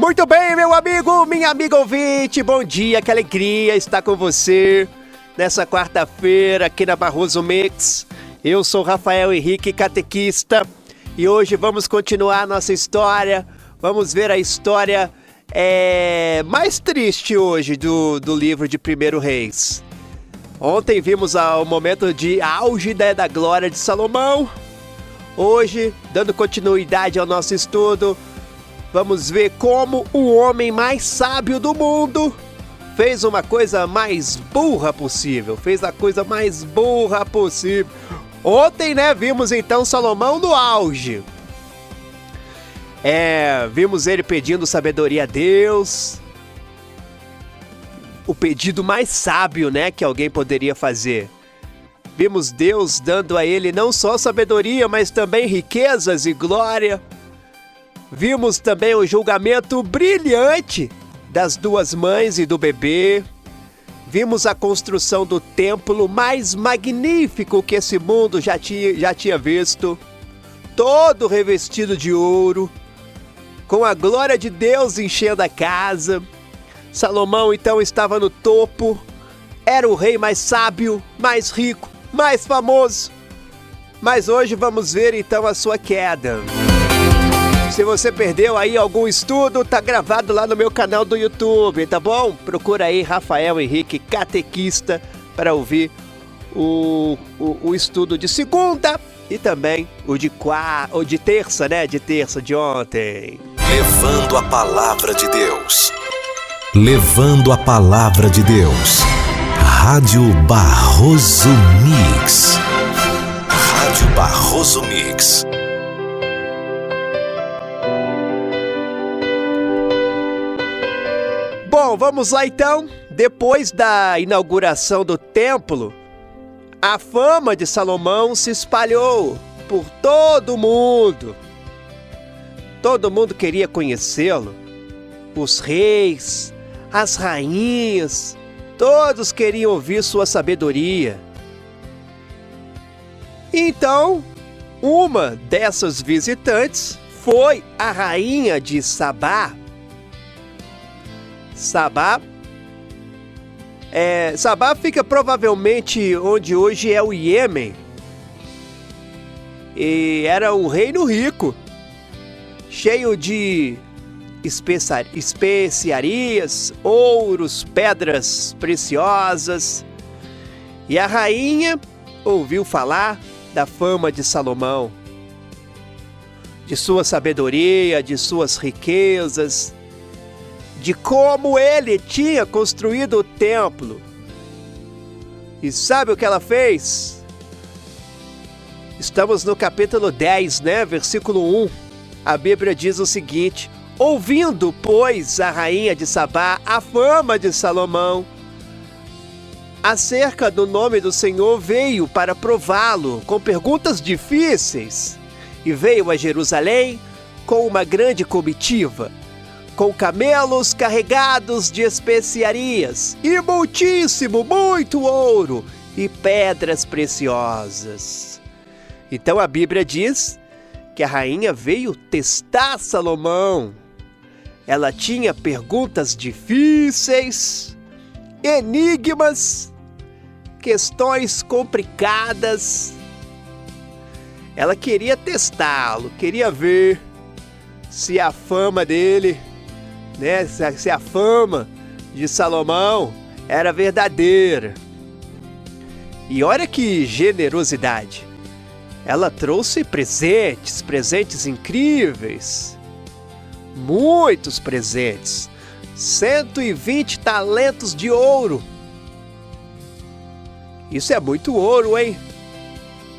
Muito bem, meu amigo, minha amiga ouvinte, bom dia, que alegria estar com você nessa quarta-feira aqui na Barroso Mix. Eu sou Rafael Henrique, catequista, e hoje vamos continuar a nossa história. Vamos ver a história mais triste hoje do livro de 1 Reis. Ontem vimos o momento de auge da glória de Salomão. Hoje, dando continuidade ao nosso estudo, vamos ver como o homem mais sábio do mundo fez uma coisa mais burra possível. Ontem, vimos então Salomão no auge. Vimos ele pedindo sabedoria a Deus. O pedido mais sábio, que alguém poderia fazer. Vimos Deus dando a ele não só sabedoria, mas também riquezas e glória. Vimos também o julgamento brilhante das duas mães e do bebê. Vimos a construção do templo mais magnífico que esse mundo já tinha visto. Todo revestido de ouro, com a glória de Deus enchendo a casa. Salomão então estava no topo. Era o rei mais sábio, mais rico, mais famoso. Mas hoje vamos ver então a sua queda. Se você perdeu aí algum estudo, tá gravado lá no meu canal do YouTube, tá bom? Procura aí Rafael Henrique, catequista, para ouvir o estudo de segunda e também o de terça, de ontem. Levando a palavra de Deus. Levando a palavra de Deus. Rádio Barroso Mix. Rádio Barroso Mix. Bom, vamos lá então. Depois da inauguração do templo, a fama de Salomão se espalhou por todo o mundo. Todo mundo queria conhecê-lo. Os reis, as rainhas, todos queriam ouvir sua sabedoria. Então, uma dessas visitantes foi a rainha de Sabá. Sabá fica provavelmente onde hoje é o Iêmen. E era um reino rico, cheio de especiarias, ouros, pedras preciosas. E a rainha ouviu falar da fama de Salomão, de sua sabedoria, de suas riquezas, de como ele tinha construído o templo. E sabe o que ela fez? Estamos no capítulo 10, versículo 1. A Bíblia diz o seguinte: ouvindo, pois, a rainha de Sabá a fama de Salomão acerca do nome do Senhor, veio para prová-lo com perguntas difíceis. E veio a Jerusalém com uma grande comitiva, com camelos carregados de especiarias, e muito ouro e pedras preciosas. Então a Bíblia diz que a rainha veio testar Salomão. Ela tinha perguntas difíceis, enigmas, questões complicadas. Ela queria testá-lo, queria ver se a fama dele, se a fama de Salomão era verdadeira. E olha que generosidade. Ela trouxe presentes incríveis. Muitos presentes. 120 talentos de ouro. Isso é muito ouro, hein?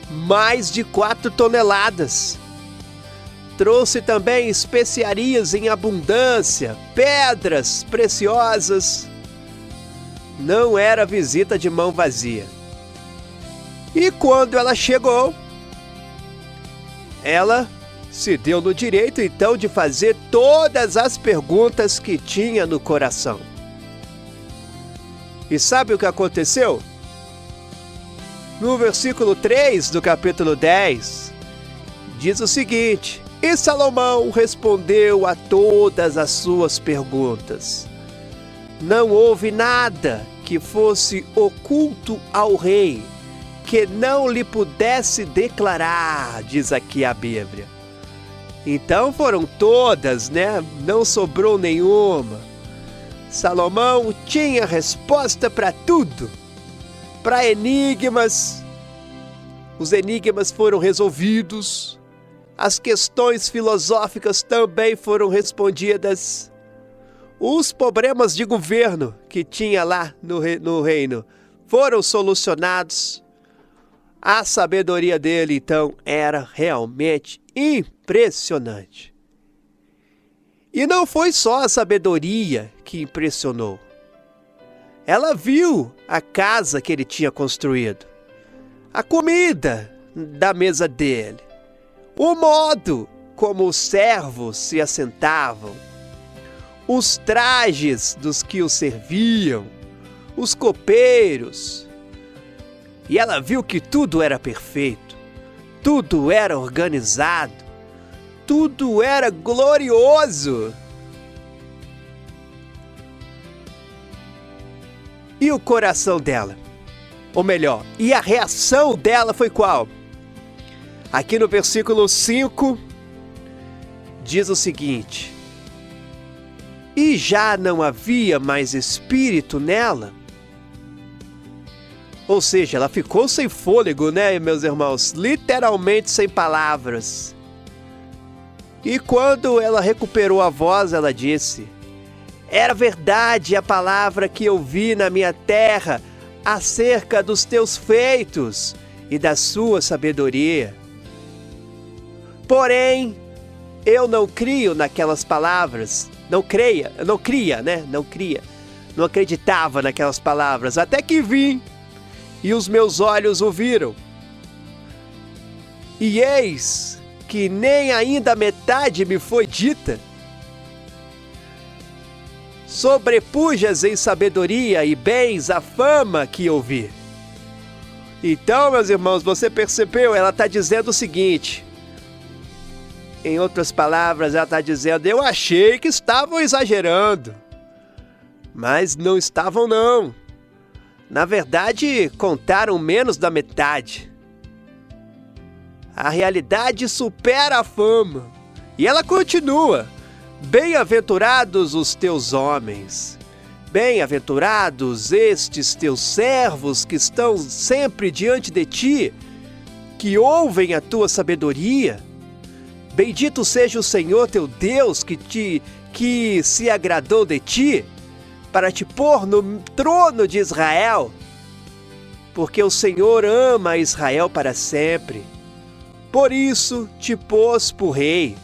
Mais de 4 toneladas. Trouxe também especiarias em abundância, pedras preciosas. Não era visita de mão vazia. E quando ela chegou, ela se deu no direito então de fazer todas as perguntas que tinha no coração. E sabe o que aconteceu? No versículo 3 do capítulo 10, diz o seguinte: E Salomão respondeu a todas as suas perguntas. Não houve nada que fosse oculto ao rei, que não lhe pudesse declarar, diz aqui a Bíblia. Então foram todas, né? Não sobrou nenhuma. Salomão tinha resposta para tudo. Para enigmas, os enigmas foram resolvidos. As questões filosóficas também foram respondidas. Os problemas de governo que tinha lá no reino foram solucionados. A sabedoria dele, então, era realmente impressionante. E não foi só a sabedoria que impressionou. Ela viu a casa que ele tinha construído, a comida da mesa dele, o modo como os servos se assentavam, os trajes dos que o serviam, os copeiros. E ela viu que tudo era perfeito, tudo era organizado, tudo era glorioso. E o coração dela? Ou melhor, e a reação dela foi qual? Aqui no versículo 5, diz o seguinte: e já não havia mais espírito nela? Ou seja, ela ficou sem fôlego, né, meus irmãos? Literalmente sem palavras. E quando ela recuperou a voz, ela disse: era verdade a palavra que eu vi na minha terra acerca dos teus feitos e da sua sabedoria. Porém, eu não crio naquelas palavras. Não acreditava naquelas palavras, até que vim e os meus olhos o viram. E eis que nem ainda metade me foi dita. Sobrepujas em sabedoria e bens a fama que ouvi. Então, meus irmãos, você percebeu? Ela está dizendo o seguinte. Em outras palavras, ela está dizendo: eu achei que estavam exagerando. Mas não estavam, não. Na verdade, contaram menos da metade. A realidade supera a fama. E ela continua: bem-aventurados os teus homens, bem-aventurados estes teus servos que estão sempre diante de ti, que ouvem a tua sabedoria. Bendito seja o Senhor teu Deus que se agradou de ti, para te pôr no trono de Israel, porque o Senhor ama Israel para sempre. Por isso te pôs por rei,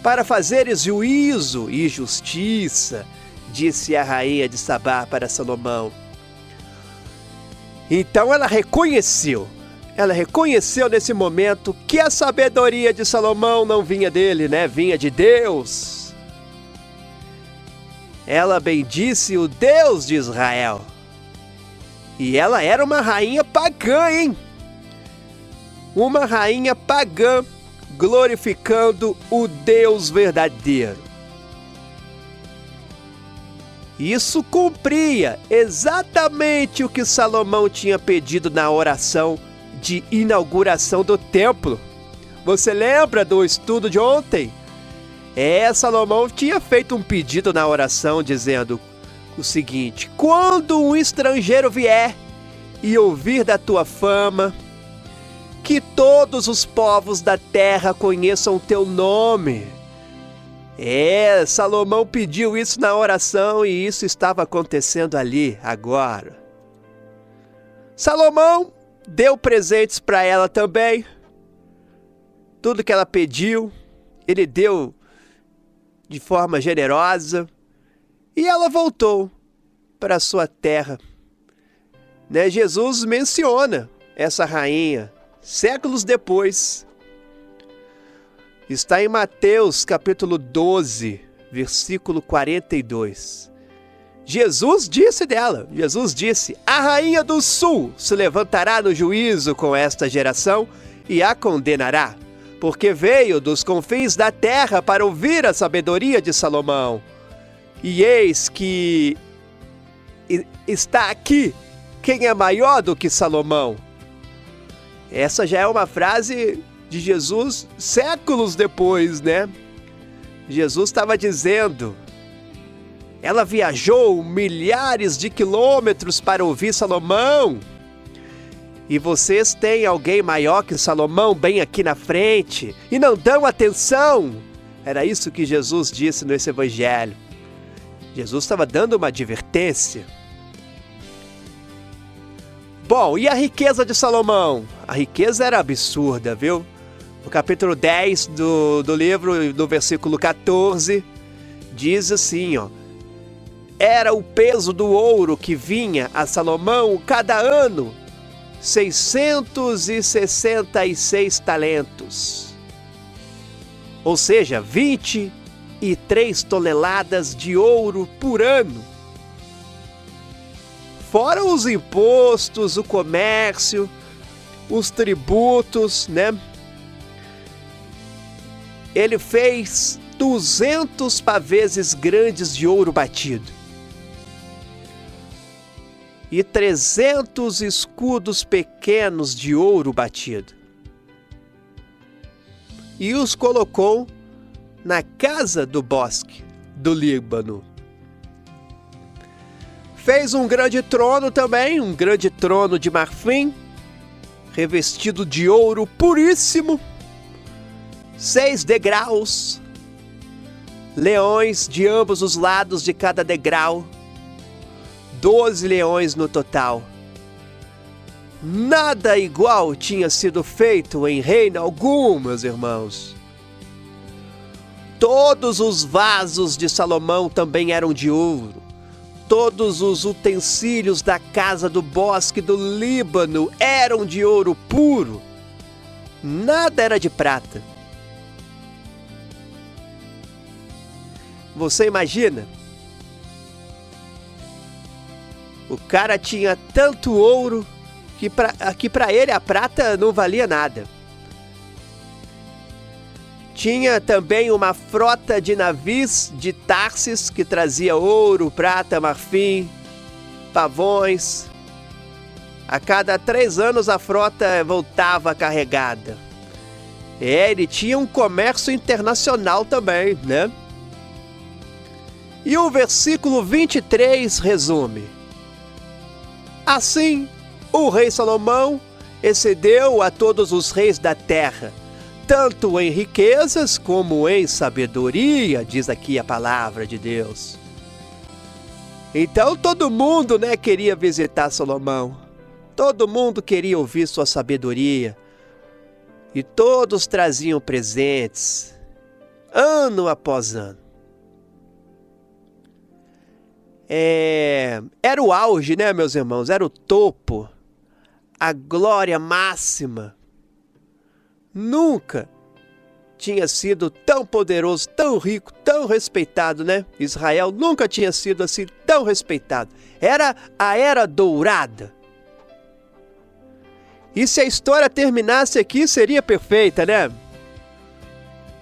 para fazeres juízo e justiça, disse a rainha de Sabá para Salomão. Então ela reconheceu nesse momento que a sabedoria de Salomão não vinha dele, né? Vinha de Deus. Ela bendisse o Deus de Israel. E ela era uma rainha pagã, hein? Uma rainha pagã, glorificando o Deus verdadeiro. Isso cumpria exatamente o que Salomão tinha pedido na oração de inauguração do templo. Você lembra do estudo de ontem? Salomão tinha feito um pedido na oração dizendo o seguinte: quando um estrangeiro vier e ouvir da tua fama, que todos os povos da terra conheçam o teu nome. Salomão pediu isso na oração e isso estava acontecendo ali, agora. Salomão deu presentes para ela também. Tudo que ela pediu, ele deu de forma generosa. E ela voltou para a sua terra. Jesus menciona essa rainha séculos depois. Está em Mateus capítulo 12, versículo 42. Jesus disse: a rainha do sul se levantará no juízo com esta geração e a condenará, porque veio dos confins da terra para ouvir a sabedoria de Salomão. E eis que está aqui quem é maior do que Salomão. Essa já é uma frase de Jesus séculos depois, né? Jesus estava dizendo: ela viajou milhares de quilômetros para ouvir Salomão. E vocês têm alguém maior que Salomão bem aqui na frente e não dão atenção. Era isso que Jesus disse nesse evangelho. Jesus estava dando uma advertência. Bom, e a riqueza de Salomão? A riqueza era absurda, viu? No capítulo 10 do livro, no versículo 14, diz assim, ó: era o peso do ouro que vinha a Salomão cada ano 666 talentos. Ou seja, 23 toneladas de ouro por ano. Fora os impostos, o comércio, os tributos, né? Ele fez 200 paveses grandes de ouro batido e 300 escudos pequenos de ouro batido. E os colocou na casa do bosque do Líbano. Fez um grande trono também, um grande trono de marfim, revestido de ouro puríssimo, 6 degraus, leões de ambos os lados de cada degrau, 12 leões no total. Nada igual tinha sido feito em reino algum, meus irmãos. Todos os vasos de Salomão também eram de ouro. Todos os utensílios da casa do bosque do Líbano eram de ouro puro. Nada era de prata. Você imagina? O cara tinha tanto ouro que para ele a prata não valia nada. Tinha também uma frota de navios de Tarsis que trazia ouro, prata, marfim, pavões. A cada 3 anos a frota voltava carregada. Ele tinha um comércio internacional também, né? E o versículo 23 resume: assim, o rei Salomão excedeu a todos os reis da terra, tanto em riquezas como em sabedoria, diz aqui a palavra de Deus. Então todo mundo, né, queria visitar Salomão. Todo mundo queria ouvir sua sabedoria. E todos traziam presentes, ano após ano. Era o auge, né, meus irmãos? Era o topo, a glória máxima. Nunca tinha sido tão poderoso, tão rico, tão respeitado, né? Israel nunca tinha sido assim tão respeitado. Era a era dourada. E se a história terminasse aqui, seria perfeita, né?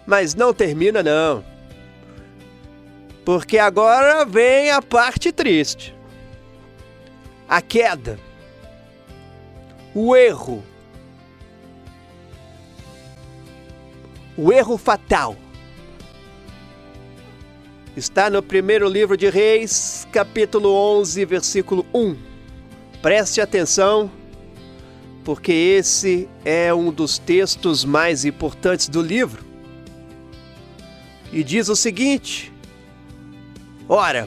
Mas não termina, não. Porque agora vem a parte triste. A queda. O erro. O erro fatal. Está no primeiro livro de Reis, capítulo 11, versículo 1. Preste atenção, porque esse é um dos textos mais importantes do livro. E diz o seguinte: ora,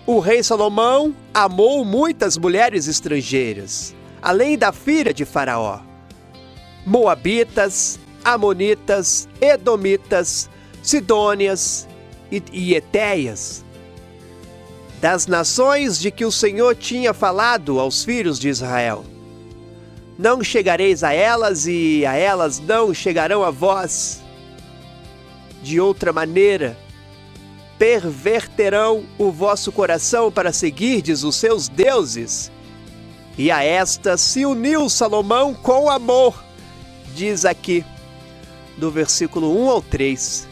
o rei Salomão amou muitas mulheres estrangeiras, além da filha de Faraó, moabitas, amonitas, edomitas, sidônias e etéias, das nações de que o Senhor tinha falado aos filhos de Israel. Não chegareis a elas e a elas não chegarão a vós. De outra maneira, perverterão o vosso coração para seguirdes os seus deuses. E a esta se uniu Salomão com amor, diz aqui, do versículo 1 ao 3.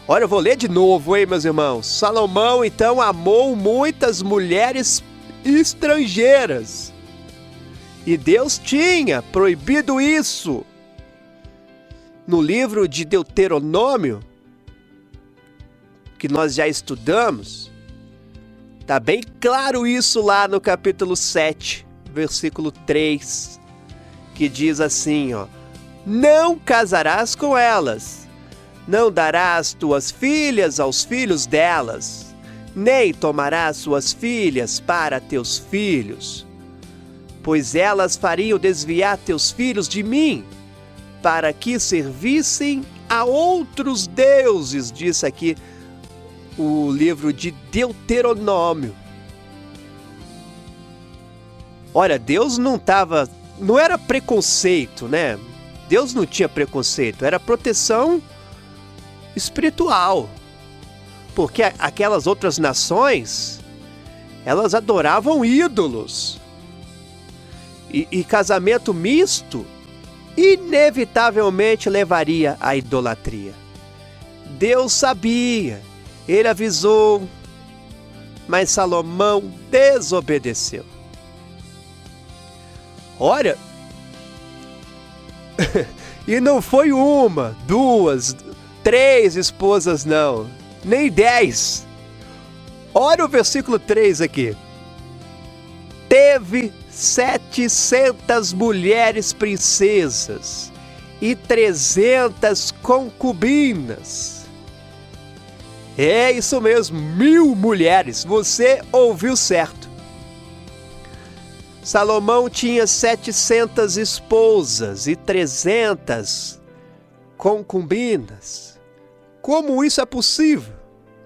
Olha, eu vou ler de novo, hein, meus irmãos. Salomão, então, amou muitas mulheres estrangeiras. E Deus tinha proibido isso. No livro de Deuteronômio, que nós já estudamos, tá bem claro isso lá no capítulo 7, versículo 3, que diz assim, ó: não casarás com elas, não darás tuas filhas aos filhos delas, nem tomarás suas filhas para teus filhos, pois elas fariam desviar teus filhos de mim, para que servissem a outros deuses, diz aqui o livro de Deuteronômio. Olha, Deus não era preconceito, né? Deus não tinha preconceito, era proteção espiritual. Porque aquelas outras nações, elas adoravam ídolos. E casamento misto inevitavelmente levaria à idolatria. Deus sabia, ele avisou, mas Salomão desobedeceu. Olha, e não foi uma, duas, 3 esposas não, nem 10. Olha o versículo 3 aqui. Teve 700 mulheres princesas e 300 concubinas. É isso mesmo, 1000 mulheres, você ouviu certo. Salomão tinha 700 esposas e 300 concubinas. Como isso é possível?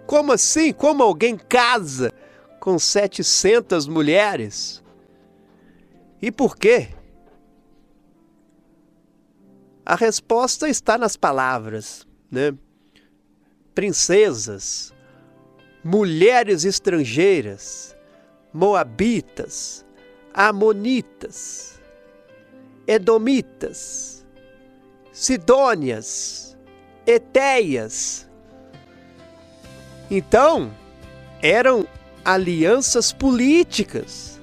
Como assim? Como alguém casa com 700 mulheres? E por quê? A resposta está nas palavras, né? Princesas, mulheres estrangeiras, moabitas, amonitas, edomitas, sidônias, etéias. Então, eram alianças políticas.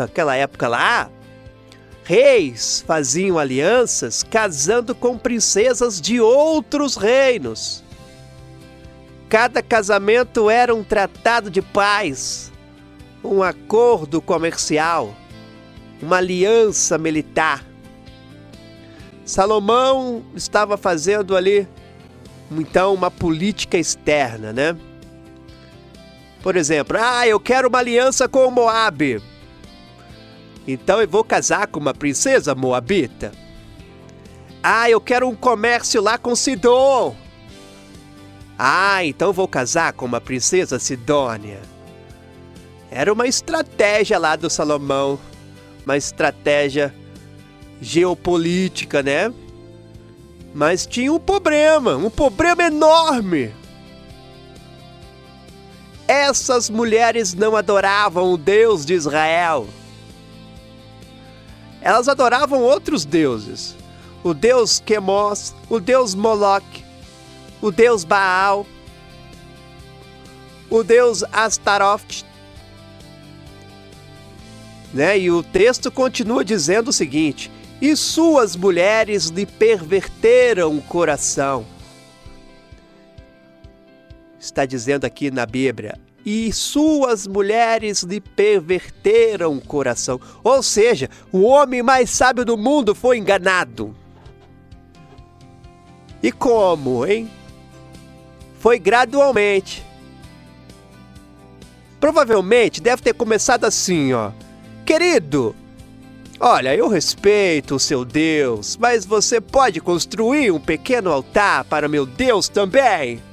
Aquela época lá, reis faziam alianças casando com princesas de outros reinos. Cada casamento era um tratado de paz, um acordo comercial, uma aliança militar. Salomão estava fazendo ali, então, uma política externa, né? Por exemplo, eu quero uma aliança com o Moabe. Então eu vou casar com uma princesa moabita. Eu quero um comércio lá com Sidom. Então eu vou casar com uma princesa sidônia. Era uma estratégia lá do Salomão. Uma estratégia geopolítica, né? Mas tinha um problema enorme. Essas mulheres não adoravam o Deus de Israel. Elas adoravam outros deuses. O deus Quemos, o deus Moloque, o deus Baal, o deus Astaroth. Né? E o texto continua dizendo o seguinte: e suas mulheres lhe perverteram o coração. Está dizendo aqui na Bíblia, e suas mulheres lhe perverteram o coração. Ou seja, o homem mais sábio do mundo foi enganado. E como, hein? Foi gradualmente. Provavelmente deve ter começado assim, ó. Querido, olha, eu respeito o seu Deus, mas você pode construir um pequeno altar para meu Deus também?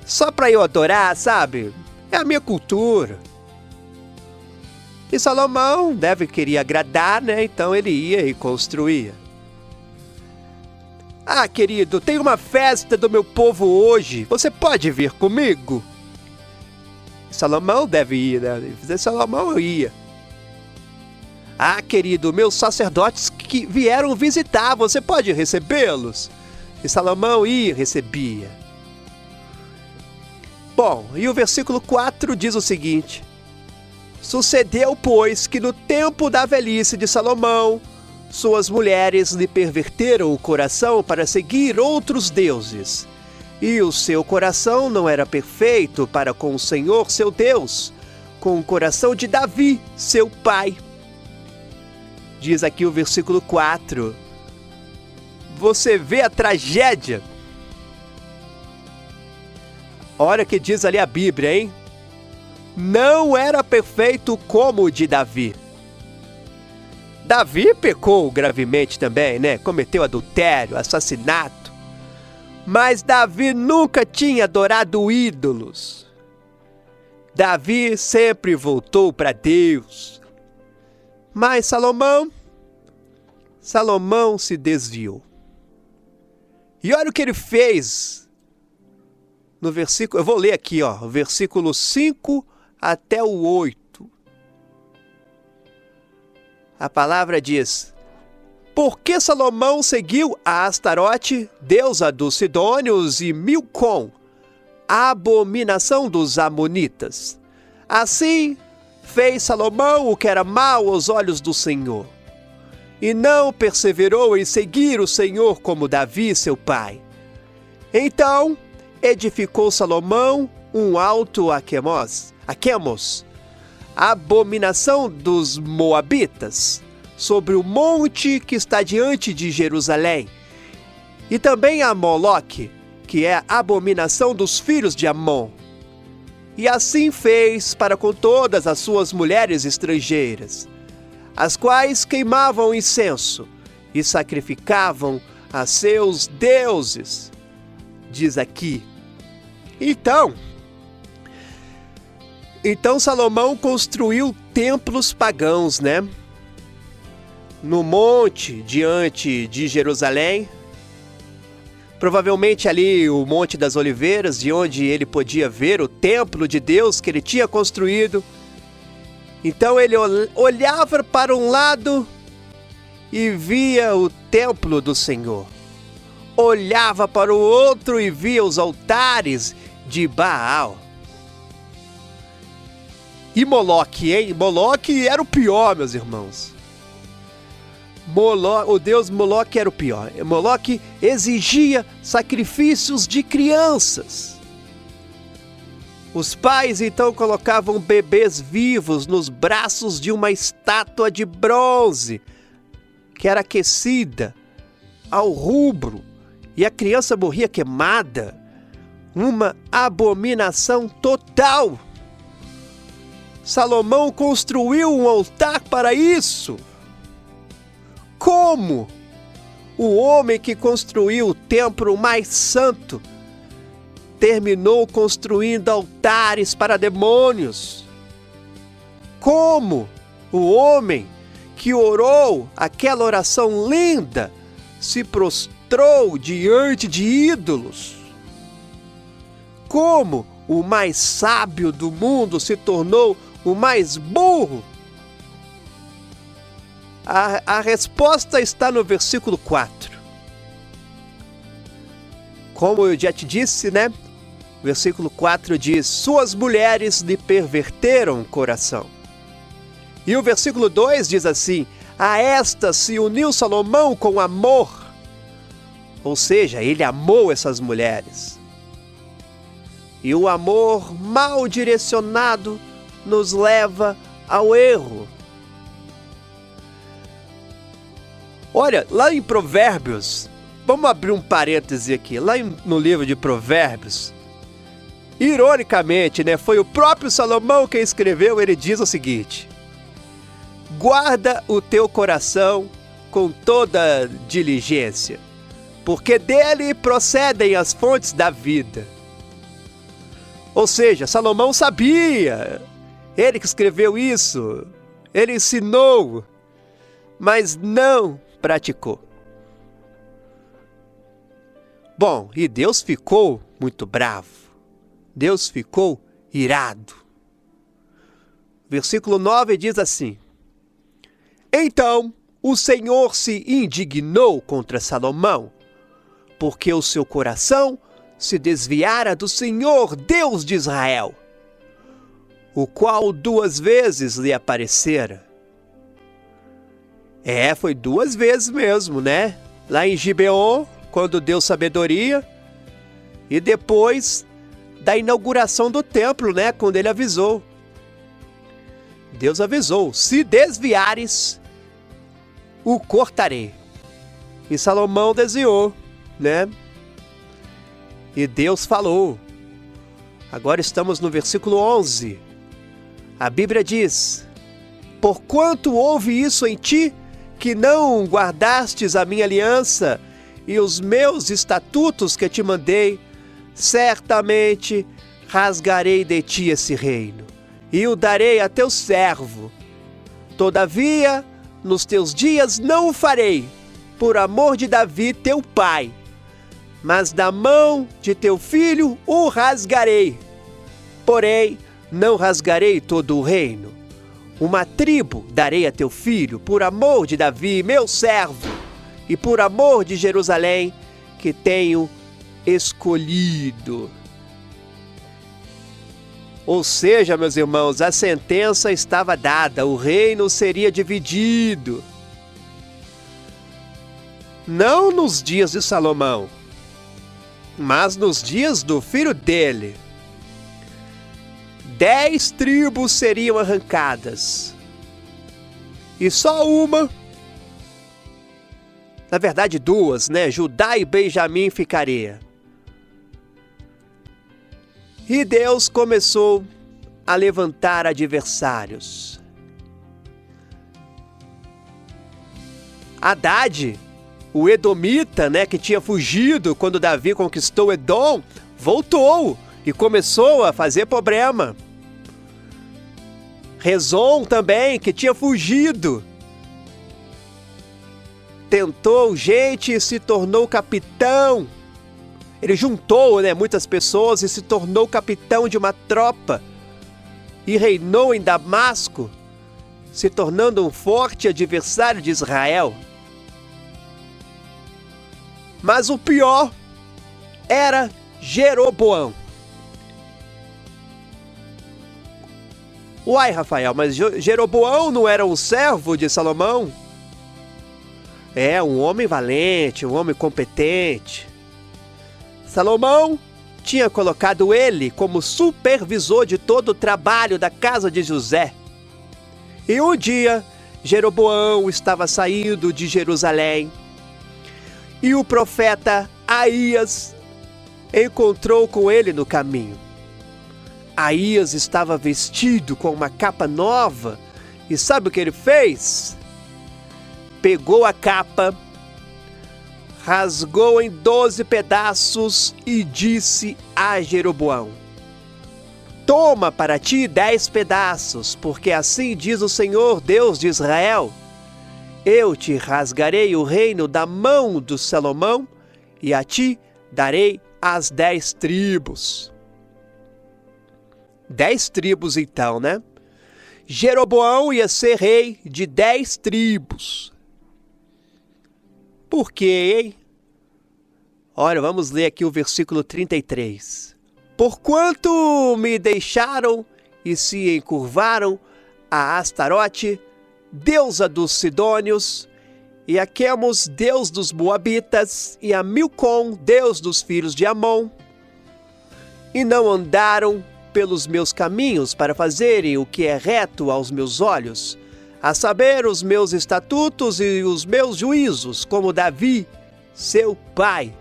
Só para eu adorar, sabe? É a minha cultura. E Salomão queria agradar, né? Então ele ia e construía. Querido, tem uma festa do meu povo hoje. Você pode vir comigo? Salomão deve ir, né? Salomão ia. Ah, querido, meus sacerdotes que vieram visitar, você pode recebê-los? E Salomão ia e recebia. Bom, e o versículo 4 diz o seguinte: sucedeu, pois, que no tempo da velhice de Salomão, suas mulheres lhe perverteram o coração para seguir outros deuses. E o seu coração não era perfeito para com o Senhor, seu Deus, com o coração de Davi, seu pai. Diz aqui o versículo 4. Você vê a tragédia? Olha o que diz ali a Bíblia, hein? Não era perfeito como o de Davi. Davi pecou gravemente também, né? Cometeu adultério, assassinato. Mas Davi nunca tinha adorado ídolos. Davi sempre voltou para Deus. Mas Salomão se desviou. E olha o que ele fez. No versículo, eu vou ler aqui, versículo 5 até o 8. A palavra diz: porque Salomão seguiu a Astarote, deusa dos Sidônios, e Milcom, a abominação dos Amonitas. Assim fez Salomão o que era mal aos olhos do Senhor, e não perseverou em seguir o Senhor como Davi, seu pai. Então edificou Salomão um alto a Quemos, a abominação dos Moabitas, sobre o monte que está diante de Jerusalém, e também a Moloque, que é a abominação dos filhos de Amon. E assim fez para com todas as suas mulheres estrangeiras, as quais queimavam incenso e sacrificavam a seus deuses. Diz aqui. Então Salomão construiu templos pagãos, né? No monte diante de Jerusalém, provavelmente ali o Monte das Oliveiras, de onde ele podia ver o templo de Deus que ele tinha construído. Então ele olhava para um lado e via o templo do Senhor. Olhava para o outro e via os altares de Baal. E Moloque, hein? Moloque era o pior, meus irmãos. O deus Moloque era o pior. Moloque exigia sacrifícios de crianças. Os pais então colocavam bebês vivos nos braços de uma estátua de bronze, que era aquecida ao rubro, e a criança morria queimada. Uma abominação total. Salomão construiu um altar para isso. Como? O homem que construiu o templo mais santo terminou construindo altares para demônios. Como? O homem que orou aquela oração linda se prostrou diante de ídolos. Como o mais sábio do mundo se tornou o mais burro? A resposta está no versículo 4. Como eu já te disse, né? O versículo 4 diz: suas mulheres lhe perverteram o coração. E o versículo 2 diz assim: a esta se uniu Salomão com amor. Ou seja, ele amou essas mulheres. E o amor mal direcionado nos leva ao erro. Olha, lá em Provérbios, vamos abrir um parêntese aqui, lá no livro de Provérbios, ironicamente, né, foi o próprio Salomão quem escreveu. Ele diz o seguinte: guarda o teu coração com toda diligência, porque dele procedem as fontes da vida. Ou seja, Salomão sabia, ele que escreveu isso, ele ensinou, mas não praticou. Bom, e Deus ficou muito bravo. Deus ficou irado. Versículo 9 diz assim: Então o Senhor se indignou contra Salomão, porque o seu coração se desviara do Senhor, Deus de Israel, o qual 2 vezes lhe aparecera. Foi 2 vezes mesmo, né? Lá em Gibeon, quando deu sabedoria, e depois da inauguração do templo, né? Quando ele avisou. Deus avisou: se desviares, o cortarei. E Salomão desviou, né? E Deus falou. Agora estamos no versículo 11. A Bíblia diz: porquanto houve isso em ti, que não guardastes a minha aliança e os meus estatutos que te mandei, certamente rasgarei de ti esse reino, e o darei a teu servo. Todavia, nos teus dias não o farei, por amor de Davi teu pai, mas da mão de teu filho o rasgarei. Porém, não rasgarei todo o reino. Uma tribo darei a teu filho, por amor de Davi, meu servo, e por amor de Jerusalém, que tenho escolhido. Ou seja, meus irmãos, a sentença estava dada, o reino seria dividido. Não nos dias de Salomão, mas nos dias do filho dele. 10 tribos seriam arrancadas. E só uma, na verdade 2, né? Judá e Benjamim ficaria. E Deus começou a levantar adversários. Hadad, o edomita, né, que tinha fugido quando Davi conquistou Edom, voltou e começou a fazer problema. Rezon também, que tinha fugido, tentou gente e se tornou capitão. Ele juntou, né, muitas pessoas e se tornou capitão de uma tropa e reinou em Damasco, se tornando um forte adversário de Israel. Mas o pior era Jeroboão. Uai, Rafael, mas Jeroboão não era um servo de Salomão? É, um homem valente, um homem competente. Salomão tinha colocado ele como supervisor de todo o trabalho da casa de José. E um dia, Jeroboão estava saindo de Jerusalém e o profeta Aías encontrou com ele no caminho. Aías estava vestido com uma capa nova e sabe o que ele fez? Pegou a capa, rasgou em 12 pedaços e disse a Jeroboão: toma para ti 10 pedaços, porque assim diz o Senhor, Deus de Israel: eu te rasgarei o reino da mão do Salomão e a ti darei as 10 tribos. 10 tribos então, né? Jeroboão ia ser rei de 10 tribos. Por quê, hein? Olha, vamos ler aqui o versículo 33. Porquanto me deixaram e se encurvaram a Astarote, deusa dos Sidônios, e a Quemos, deus dos Moabitas, e a Milcom, deus dos filhos de Amon, e não andaram pelos meus caminhos para fazerem o que é reto aos meus olhos, a saber, os meus estatutos e os meus juízos, como Davi, seu pai.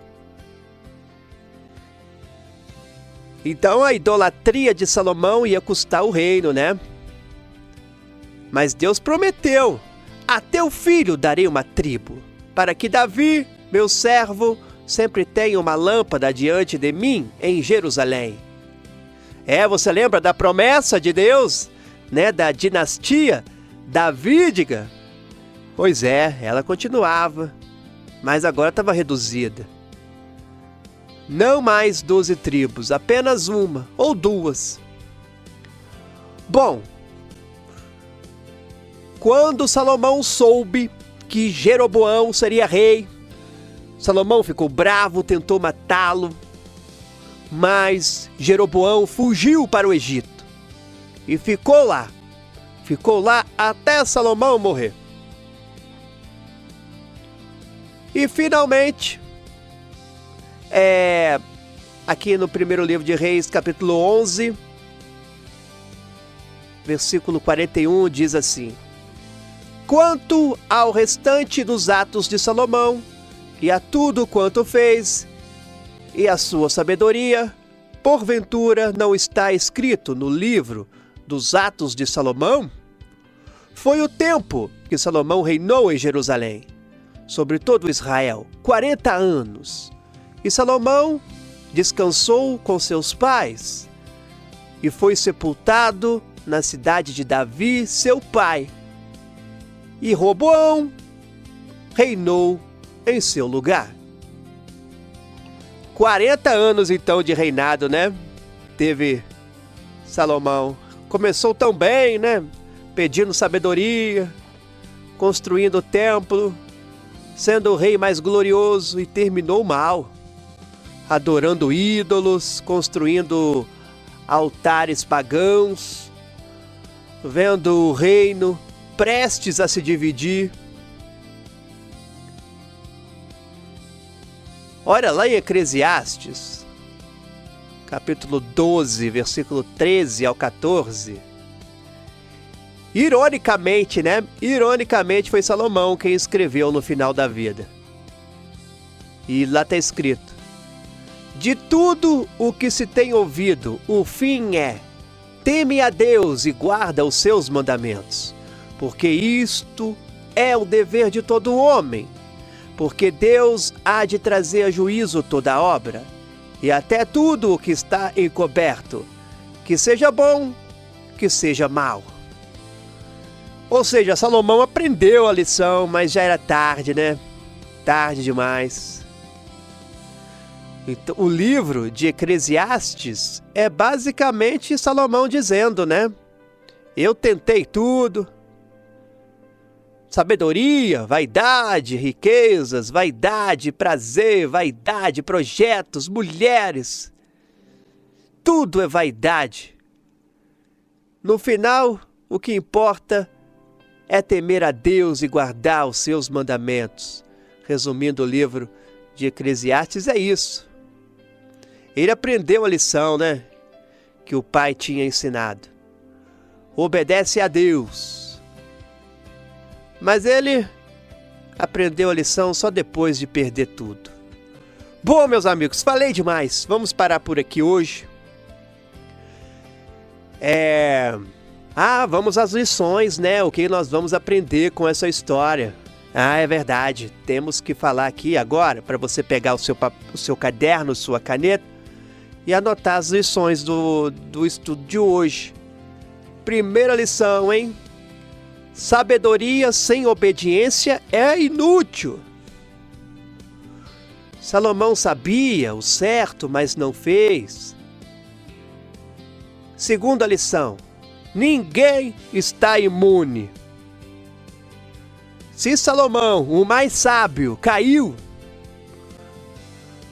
Então a idolatria de Salomão ia custar o reino, né? Mas Deus prometeu: a teu filho darei uma tribo, para que Davi, meu servo, sempre tenha uma lâmpada diante de mim em Jerusalém. Você lembra da promessa de Deus, né, da dinastia davídica? Pois é, ela continuava, mas agora estava reduzida. Não mais 12 tribos, apenas uma ou duas. Bom, Quando Salomão soube que Jeroboão seria rei, Salomão ficou bravo, tentou matá-lo, mas Jeroboão fugiu para o Egito e ficou lá até Salomão morrer. E finalmente, aqui no primeiro livro de Reis, capítulo 11, versículo 41, diz assim: quanto ao restante dos atos de Salomão, e a tudo quanto fez, e a sua sabedoria, porventura não está escrito no livro dos atos de Salomão? Foi o tempo que Salomão reinou em Jerusalém, sobre todo Israel, 40 anos. E Salomão descansou com seus pais, e foi sepultado na cidade de Davi, seu pai. E Roboão reinou em seu lugar. 40 anos então de reinado, né? Teve Salomão. Começou tão bem, né? Pedindo sabedoria, construindo o templo, sendo o rei mais glorioso, e terminou mal, adorando ídolos, construindo altares pagãos, vendo o reino prestes a se dividir. Olha lá em Eclesiastes, capítulo 12, versículo 13 ao 14. Ironicamente, né? Ironicamente foi Salomão quem escreveu no final da vida. E lá está escrito: de tudo o que se tem ouvido, o fim é: teme a Deus e guarda os seus mandamentos, porque isto é o dever de todo homem. Porque Deus há de trazer a juízo toda a obra, e até tudo o que está encoberto, que seja bom, que seja mal. Ou seja, Salomão aprendeu a lição, mas já era tarde, né? Tarde demais. Então, o livro de Eclesiastes é basicamente Salomão dizendo, né? Eu tentei tudo. Sabedoria, vaidade, riquezas, vaidade, prazer, vaidade, projetos, mulheres. Tudo é vaidade. No final, o que importa é temer a Deus e guardar os seus mandamentos. Resumindo o livro de Eclesiastes, é isso. Ele aprendeu a lição, né? Que o pai tinha ensinado. Obedece a Deus. Mas ele aprendeu a lição só depois de perder tudo. Bom, meus amigos, falei demais. Vamos parar por aqui hoje. Vamos às lições, né? O que nós vamos aprender com essa história. É verdade. Temos que falar aqui agora, para você pegar o seu caderno, sua caneta, e anotar as lições do estudo de hoje. Primeira lição, hein? Sabedoria sem obediência é inútil. Salomão sabia o certo, mas não fez. Segunda lição: ninguém está imune. Se Salomão, o mais sábio, caiu,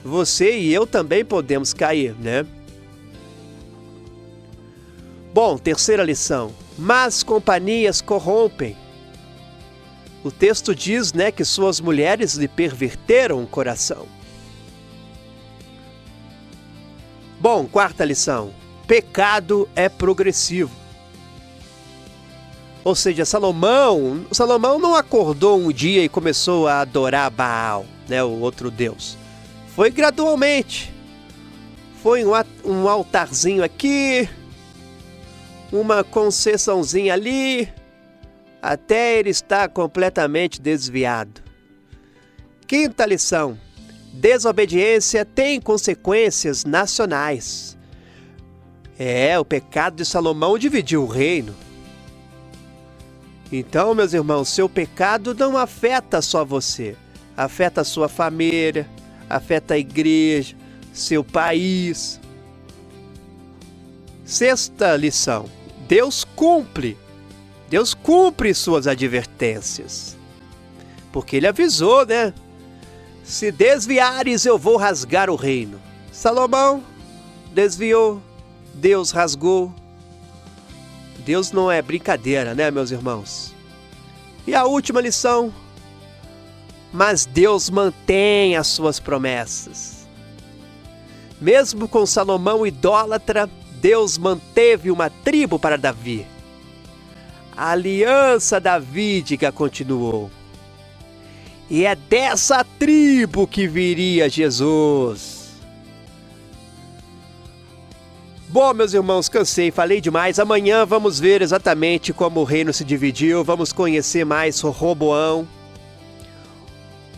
você e eu também podemos cair, né? Bom, terceira lição: más companhias corrompem. O texto diz, né, que suas mulheres lhe perverteram o coração. Bom, quarta lição: pecado é progressivo. Ou seja, Salomão não acordou um dia e começou a adorar Baal, né, o outro deus. Foi gradualmente. Foi um altarzinho aqui, uma concessãozinha ali, até ele estar completamente desviado. Quinta lição: desobediência tem consequências nacionais. O pecado de Salomão dividiu o reino. Então, meus irmãos, seu pecado não afeta só você, afeta a sua família, afeta a igreja, seu país. Sexta lição: Deus cumpre Deus cumpre suas advertências. Porque ele avisou, né? Se desviares, eu vou rasgar o reino. Salomão desviou, Deus rasgou. Deus não é brincadeira, né, meus irmãos? E a última lição: mas Deus mantém as suas promessas. Mesmo com Salomão idólatra, Deus manteve uma tribo para Davi. A aliança davídica continuou. E é dessa tribo que viria Jesus. Bom, meus irmãos, cansei, falei demais. Amanhã vamos ver exatamente como o reino se dividiu. Vamos conhecer mais Roboão,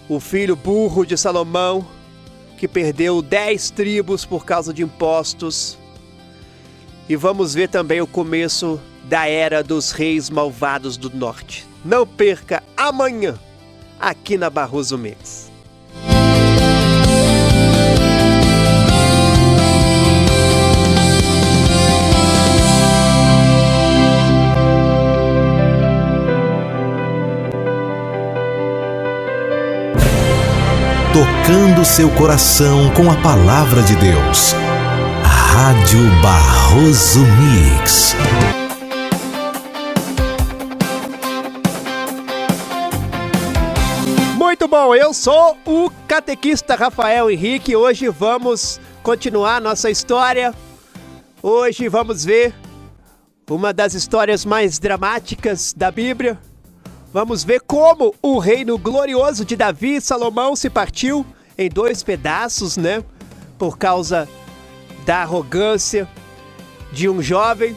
o filho burro de Salomão, que perdeu 10 tribos por causa de impostos. E vamos ver também o começo da era dos reis malvados do norte. Não perca amanhã, aqui na Barroso Mix. Tocando seu coração com a palavra de Deus. Rádio Barroso Mix. Muito bom, eu sou o catequista Rafael Henrique. Hoje vamos continuar nossa história. Hoje vamos ver uma das histórias mais dramáticas da Bíblia. Vamos ver como o reino glorioso de Davi e Salomão se partiu em 2 pedaços, né? Por causa da arrogância de um jovem.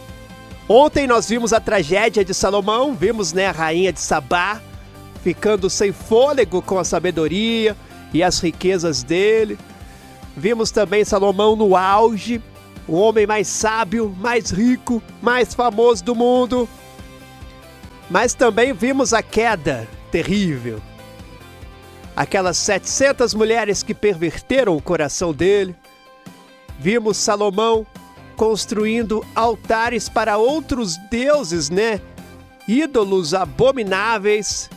Ontem nós vimos a tragédia de Salomão, vimos, né, a rainha de Sabá ficando sem fôlego com a sabedoria e as riquezas dele. Vimos também Salomão no auge, o homem mais sábio, mais rico, mais famoso do mundo. Mas também vimos a queda terrível. Aquelas 700 mulheres que perverteram o coração dele. Vimos Salomão construindo altares para outros deuses, né? Ídolos abomináveis.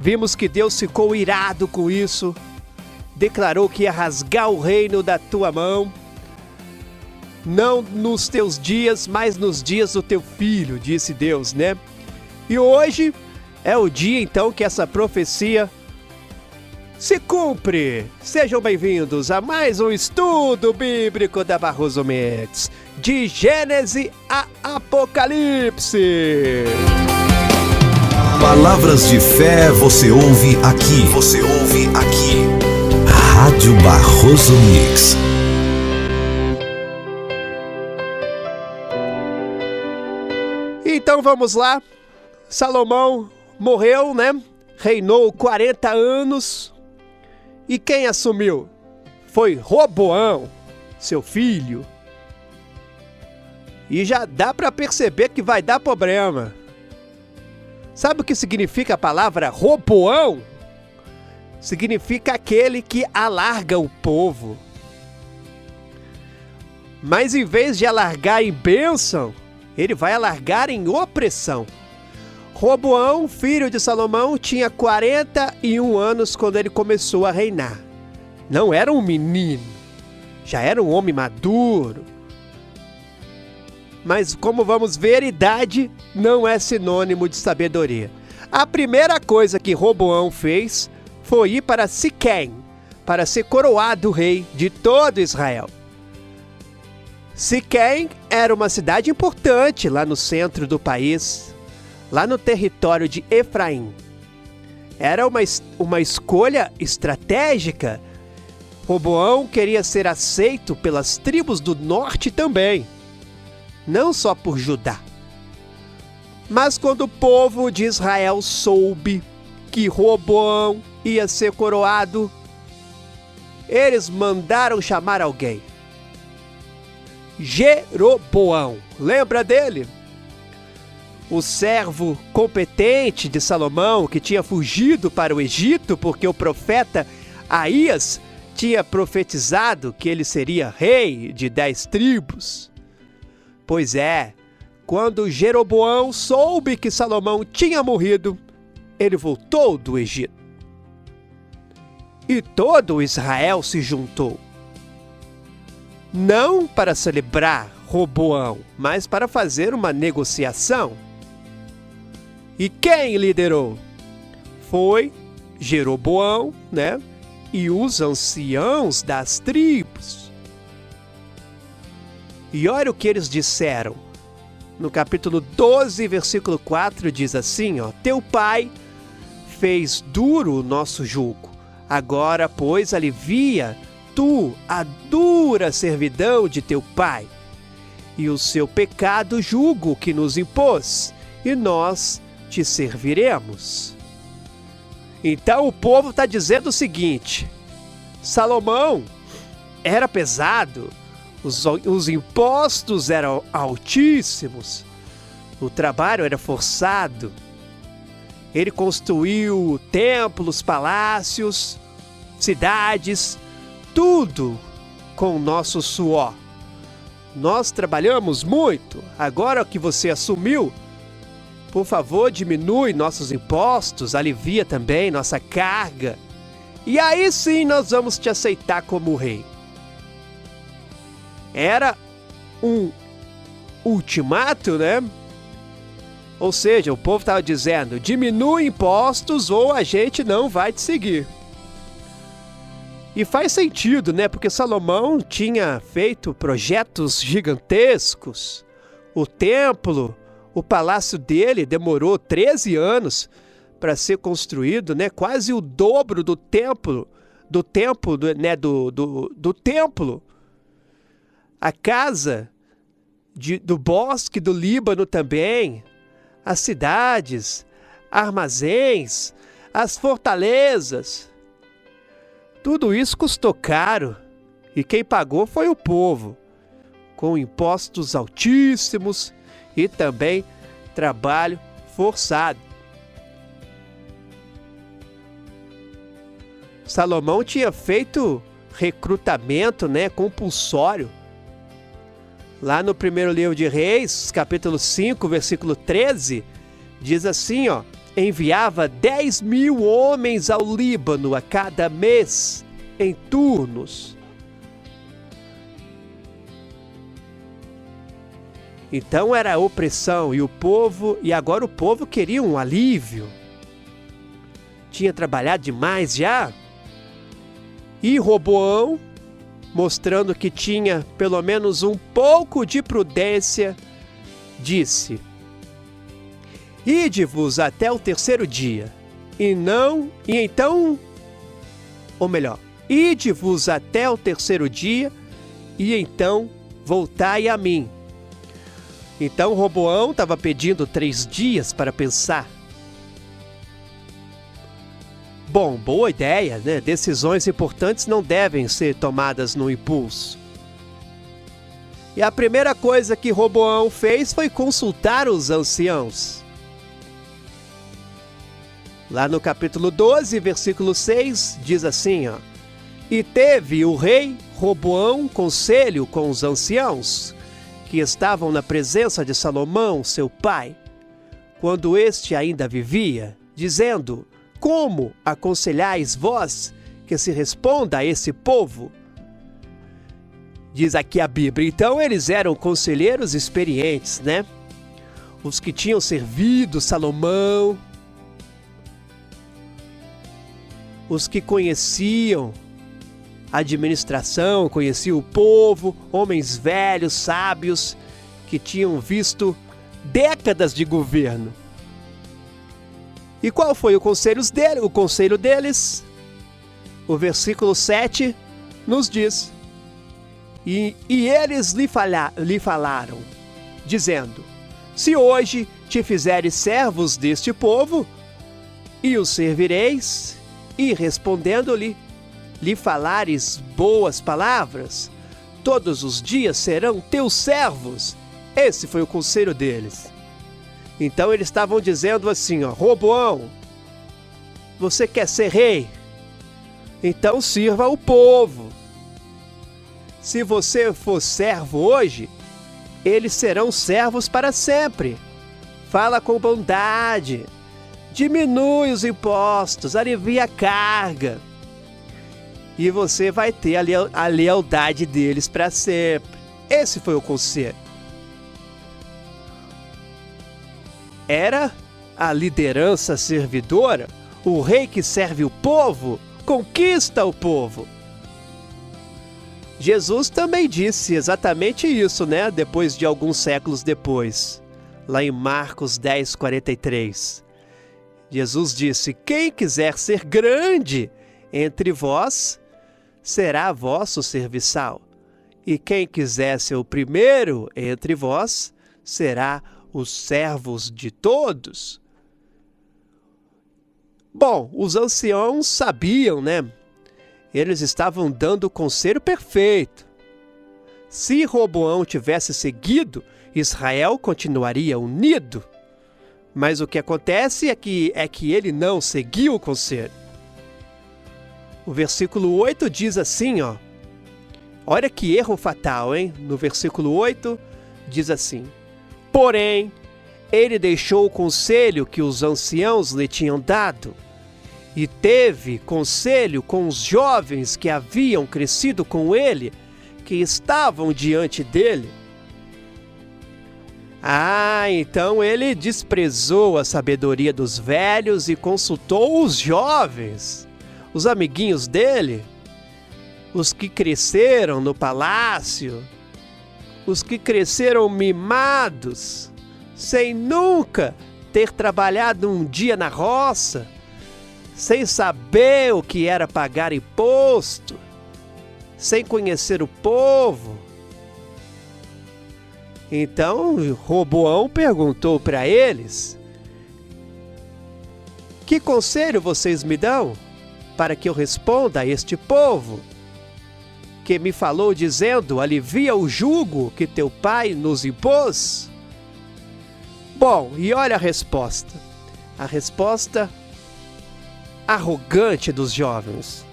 Vimos que Deus ficou irado com isso. Declarou que ia rasgar o reino da tua mão. Não nos teus dias, mas nos dias do teu filho, disse Deus, né? E hoje é o dia, então, que essa profecia se cumpre. Sejam bem-vindos a mais um estudo bíblico da Barroso Mix, de Gênesis a Apocalipse. Palavras de fé você ouve aqui. Você ouve aqui. Rádio Barroso Mix. Então vamos lá. Salomão morreu, né? Reinou 40 anos. E quem assumiu? Foi Roboão, seu filho. E já dá para perceber que vai dar problema. Sabe o que significa a palavra Roboão? Significa aquele que alarga o povo. Mas em vez de alargar em bênção, ele vai alargar em opressão. Roboão, filho de Salomão, tinha 41 anos quando ele começou a reinar. Não era um menino, já era um homem maduro. Mas como vamos ver, idade não é sinônimo de sabedoria. A primeira coisa que Roboão fez foi ir para Siquém, para ser coroado rei de todo Israel. Siquém era uma cidade importante lá no centro do país, lá no território de Efraim. Era uma escolha estratégica. Roboão queria ser aceito pelas tribos do norte também, não só por Judá. Mas quando o povo de Israel soube que Roboão ia ser coroado, eles mandaram chamar alguém. Jeroboão, lembra dele? O servo competente de Salomão, que tinha fugido para o Egito porque o profeta Aías tinha profetizado que ele seria rei de 10 tribos. Pois é, Quando Jeroboão soube que Salomão tinha morrido, ele voltou do Egito. E todo Israel se juntou. Não para celebrar Roboão, mas para fazer uma negociação. E quem liderou? Foi Jeroboão, né? E os anciãos das tribos. E olha o que eles disseram. No capítulo 12, versículo 4, diz assim, ó: Teu pai fez duro o nosso jugo. Agora, pois, alivia tu a dura servidão de teu pai, e o seu pecado jugo que nos impôs, e nós te serviremos. Então o povo está dizendo o seguinte: Salomão era pesado, os impostos eram altíssimos, o trabalho era forçado, ele construiu templos, palácios, cidades, tudo com o nosso suor. Nós trabalhamos muito, agora que você assumiu, por favor, diminui nossos impostos, alivia também nossa carga. E aí sim nós vamos te aceitar como rei. Era um ultimato, né? Ou seja, o povo estava dizendo, diminui impostos ou a gente não vai te seguir. E faz sentido, né? Porque Salomão tinha feito projetos gigantescos. O templo, o palácio dele demorou 13 anos para ser construído, né? Quase o dobro do templo, do templo. A casa do bosque do Líbano também, as cidades, armazéns, as fortalezas. Tudo isso custou caro e quem pagou foi o povo, com impostos altíssimos e também trabalho forçado. Salomão tinha feito recrutamento, né, compulsório. Lá no primeiro livro de Reis, capítulo 5, versículo 13, diz assim, ó: enviava 10.000 homens ao Líbano a cada mês, em turnos. Então era a opressão e agora o povo queria um alívio. Tinha trabalhado demais já. E Roboão, mostrando que tinha pelo menos um pouco de prudência, disse: Ide-vos até o terceiro dia, ide-vos até o terceiro dia, e então voltai a mim. Então Roboão estava pedindo 3 dias para pensar. Bom, boa ideia, né? Decisões importantes não devem ser tomadas no impulso. E a primeira coisa que Roboão fez foi consultar os anciãos. Lá no capítulo 12, versículo 6, diz assim, ó: E teve o rei Roboão conselho com os anciãos, que estavam na presença de Salomão, seu pai, quando este ainda vivia, dizendo: Como aconselhais vós que se responda a esse povo? Diz aqui a Bíblia. Então eles eram conselheiros experientes, né? Os que tinham servido Salomão, os que conheciam a administração, conheciam o povo, homens velhos, sábios, que tinham visto décadas de governo. E qual foi o conselho deles? O versículo 7 nos diz: E eles lhe falaram, dizendo: Se hoje te fizeres servos deste povo, e os servireis, e respondendo-lhe, lhe falares boas palavras, todos os dias serão teus servos. Esse foi o conselho deles. Então eles estavam dizendo assim, ó: Roboão, você quer ser rei? Então sirva o povo. Se você for servo hoje, eles serão servos para sempre. Fala com bondade, diminui os impostos, alivia a carga. E você vai ter a lealdade deles para sempre. Esse foi o conselho. Era a liderança servidora, o rei que serve o povo, conquista o povo. Jesus também disse exatamente isso, né? Depois de alguns séculos depois, lá em Marcos 10:43. Jesus disse: quem quiser ser grande entre vós, será vosso serviçal. E quem quiser ser o primeiro entre vós, será os servos de todos. Bom, os anciãos sabiam, né? Eles estavam dando o conselho perfeito. Se Roboão tivesse seguido, Israel continuaria unido. Mas o que acontece é que ele não seguiu o conselho. O versículo 8 diz assim, ó. Olha que erro fatal, hein? No versículo 8 diz assim: porém, ele deixou o conselho que os anciãos lhe tinham dado, e teve conselho com os jovens que haviam crescido com ele, que estavam diante dele. Então ele desprezou a sabedoria dos velhos e consultou os jovens, os amiguinhos dele, os que cresceram no palácio, os que cresceram mimados, sem nunca ter trabalhado um dia na roça, sem saber o que era pagar imposto, sem conhecer o povo. Então Roboão perguntou para eles: que conselho vocês me dão para que eu responda a este povo, que me falou dizendo: alivia o jugo que teu pai nos impôs? Bom, e olha a resposta. A resposta arrogante dos jovens.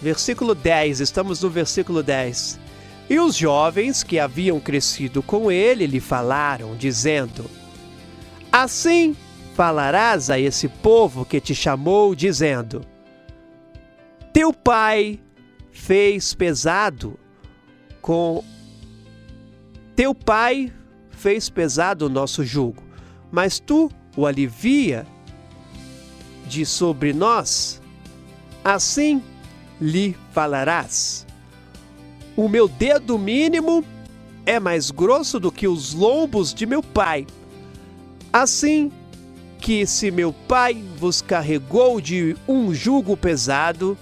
Versículo 10, estamos no versículo 10. E os jovens que haviam crescido com ele lhe falaram, dizendo: assim falarás a esse povo que te chamou, dizendo: teu pai fez pesado o nosso jugo, mas tu o alivia de sobre nós. Assim lhe falarás: o meu dedo mínimo é mais grosso do que os lombos de meu pai. Assim que, se meu pai vos carregou de um jugo pesado,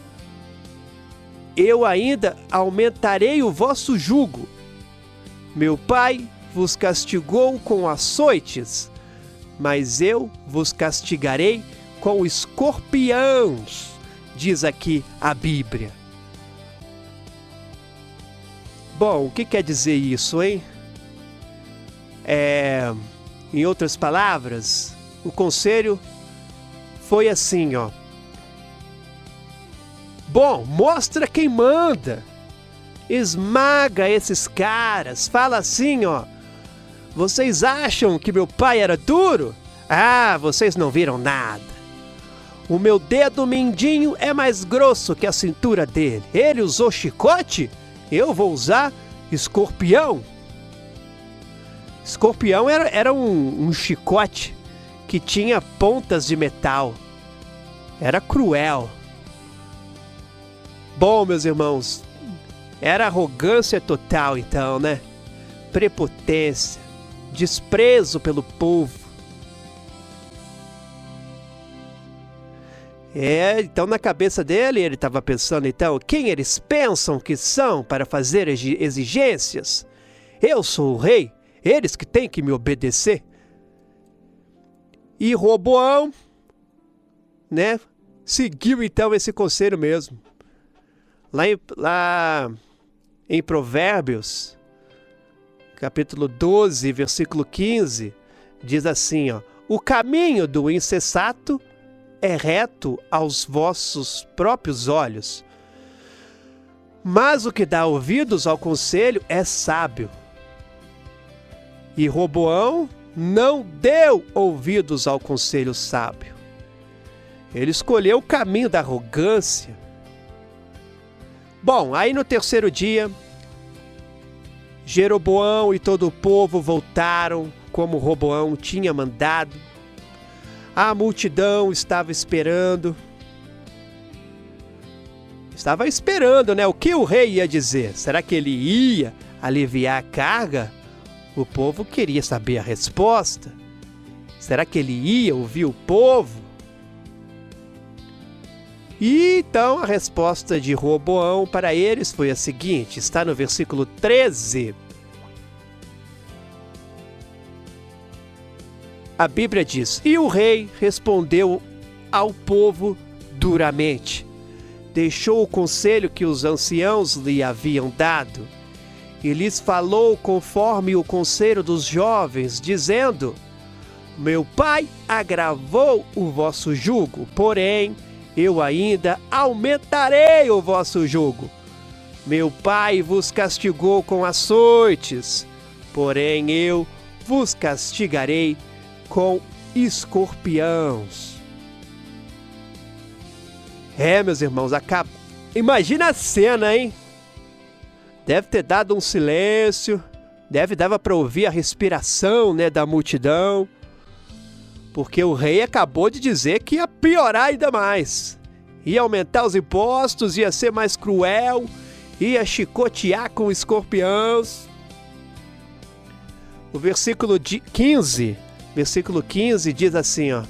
eu ainda aumentarei o vosso jugo. Meu pai vos castigou com açoites, mas eu vos castigarei com escorpiões, diz aqui a Bíblia. Bom, o que quer dizer isso, hein? Em outras palavras, o conselho foi assim, ó. Bom, mostra quem manda. Esmaga esses caras. Fala assim, ó. Vocês acham que meu pai era duro? Vocês não viram nada. O meu dedo mindinho é mais grosso que a cintura dele. Ele usou chicote? Eu vou usar escorpião. Escorpião era um chicote que tinha pontas de metal. Era cruel. Bom, meus irmãos, era arrogância total então, né? Prepotência, desprezo pelo povo. Então na cabeça dele, ele estava pensando então, quem eles pensam que são para fazer exigências? Eu sou o rei, eles que têm que me obedecer. E Roboão, né, seguiu então esse conselho mesmo. Lá em Provérbios, capítulo 12, versículo 15, diz assim, ó: o caminho do insensato é reto aos vossos próprios olhos, mas o que dá ouvidos ao conselho é sábio. E Roboão não deu ouvidos ao conselho sábio. Ele escolheu o caminho da arrogância. Bom, aí no terceiro dia, Jeroboão e todo o povo voltaram como Roboão tinha mandado. A multidão estava esperando. Estava esperando, né? O que o rei ia dizer? Será que ele ia aliviar a carga? O povo queria saber a resposta. Será que ele ia ouvir o povo? E então a resposta de Roboão para eles foi a seguinte, está no versículo 13. A Bíblia diz: E o rei respondeu ao povo duramente. Deixou o conselho que os anciãos lhe haviam dado e lhes falou conforme o conselho dos jovens, dizendo: Meu pai agravou o vosso jugo, porém eu ainda aumentarei o vosso jugo. Meu pai vos castigou com açoites, porém eu vos castigarei com escorpiões. Meus irmãos, imagina a cena, hein? Deve ter dado um silêncio, dava para ouvir a respiração, né, da multidão, porque o rei acabou de dizer que ia piorar ainda mais. Ia aumentar os impostos, ia ser mais cruel, ia chicotear com escorpiões. O versículo 15 diz assim, ó: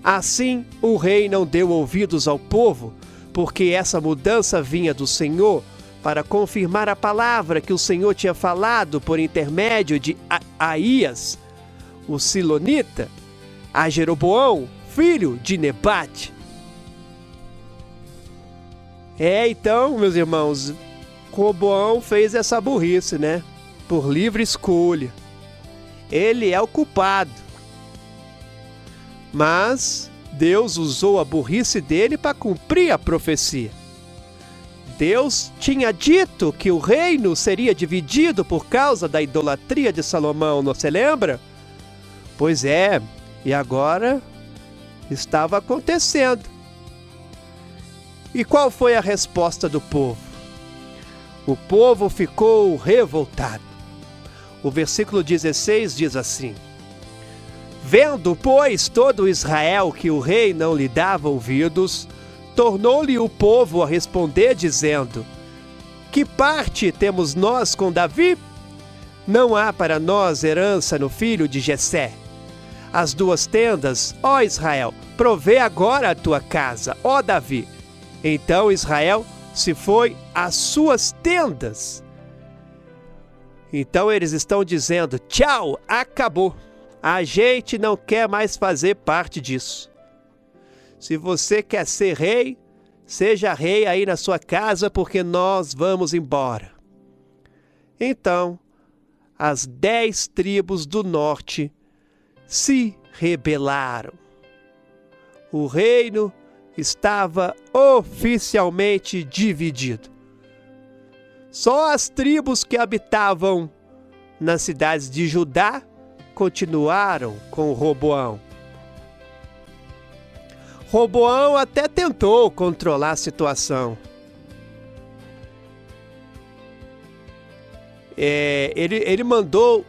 Assim o rei não deu ouvidos ao povo, porque essa mudança vinha do Senhor, para confirmar a palavra que o Senhor tinha falado por intermédio de Aías, o Silonita, a Jeroboão, filho de Nebate. Então, meus irmãos, Roboão fez essa burrice, né? Por livre escolha. Ele é o culpado. Mas Deus usou a burrice dele para cumprir a profecia. Deus tinha dito que o reino seria dividido por causa da idolatria de Salomão, não se lembra? Pois é, e agora estava acontecendo. E qual foi a resposta do povo? O povo ficou revoltado. O versículo 16 diz assim: Vendo, pois, todo Israel que o rei não lhe dava ouvidos, tornou-lhe o povo a responder, dizendo: Que parte temos nós com Davi? Não há para nós herança no filho de Jessé. As duas tendas, ó Israel, provê agora a tua casa, ó Davi. Então Israel se foi às suas tendas. Então eles estão dizendo: tchau, acabou. A gente não quer mais fazer parte disso. Se você quer ser rei, seja rei aí na sua casa, porque nós vamos embora. Então, as 10 tribos do norte se rebelaram. O reino estava oficialmente dividido. Só as tribos que habitavam nas cidades de Judá continuaram com Roboão. Roboão até tentou controlar a situação. Ele mandou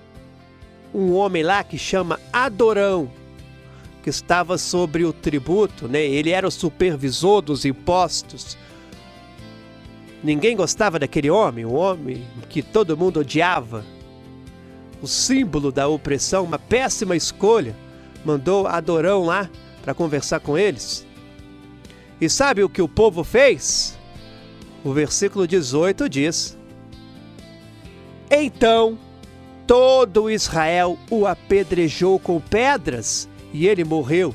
um homem lá que chama Adorão, que estava sobre o tributo, né? Ele era o supervisor dos impostos. Ninguém gostava daquele homem, um homem que todo mundo odiava. O símbolo da opressão, uma péssima escolha. Mandou Adorão lá para conversar com eles. E sabe o que o povo fez? O versículo 18 diz: Então todo Israel o apedrejou com pedras e ele morreu.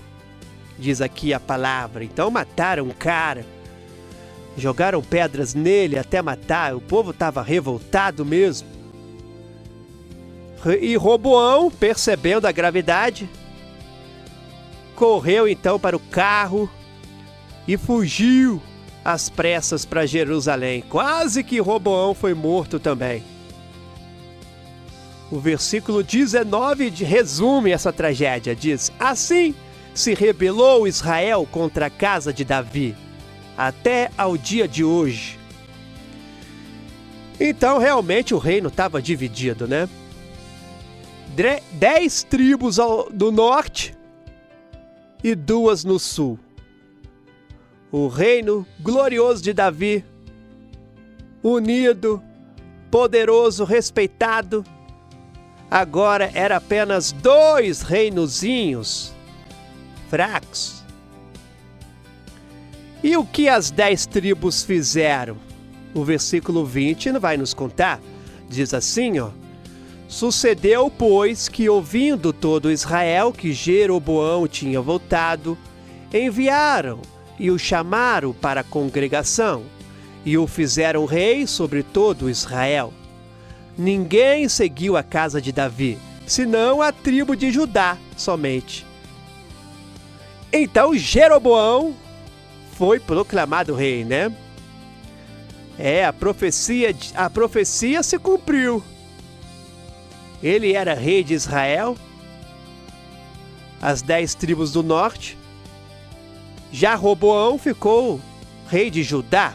Diz aqui a palavra. Então mataram o cara. Jogaram pedras nele até matar. O povo estava revoltado mesmo. E Roboão, percebendo a gravidade, correu então para o carro e fugiu às pressas para Jerusalém. Quase que Roboão foi morto também. O versículo 19 resume essa tragédia. Diz: assim se rebelou Israel contra a casa de Davi, até ao dia de hoje. Então, realmente, o reino estava dividido, né? 10 tribos do norte e 2 no sul. O reino glorioso de Davi, unido, poderoso, respeitado, agora era apenas 2 reinozinhos fracos. E o que as 10 tribos fizeram? O versículo 20 vai nos contar. Diz assim, ó: sucedeu, pois, que ouvindo todo Israel que Jeroboão tinha voltado, enviaram e o chamaram para a congregação, e o fizeram rei sobre todo Israel. Ninguém seguiu a casa de Davi, senão a tribo de Judá somente. Então Jeroboão foi proclamado rei, né? A profecia se cumpriu. Ele era rei de Israel, as 10 tribos do norte. Já Roboão ficou rei de Judá.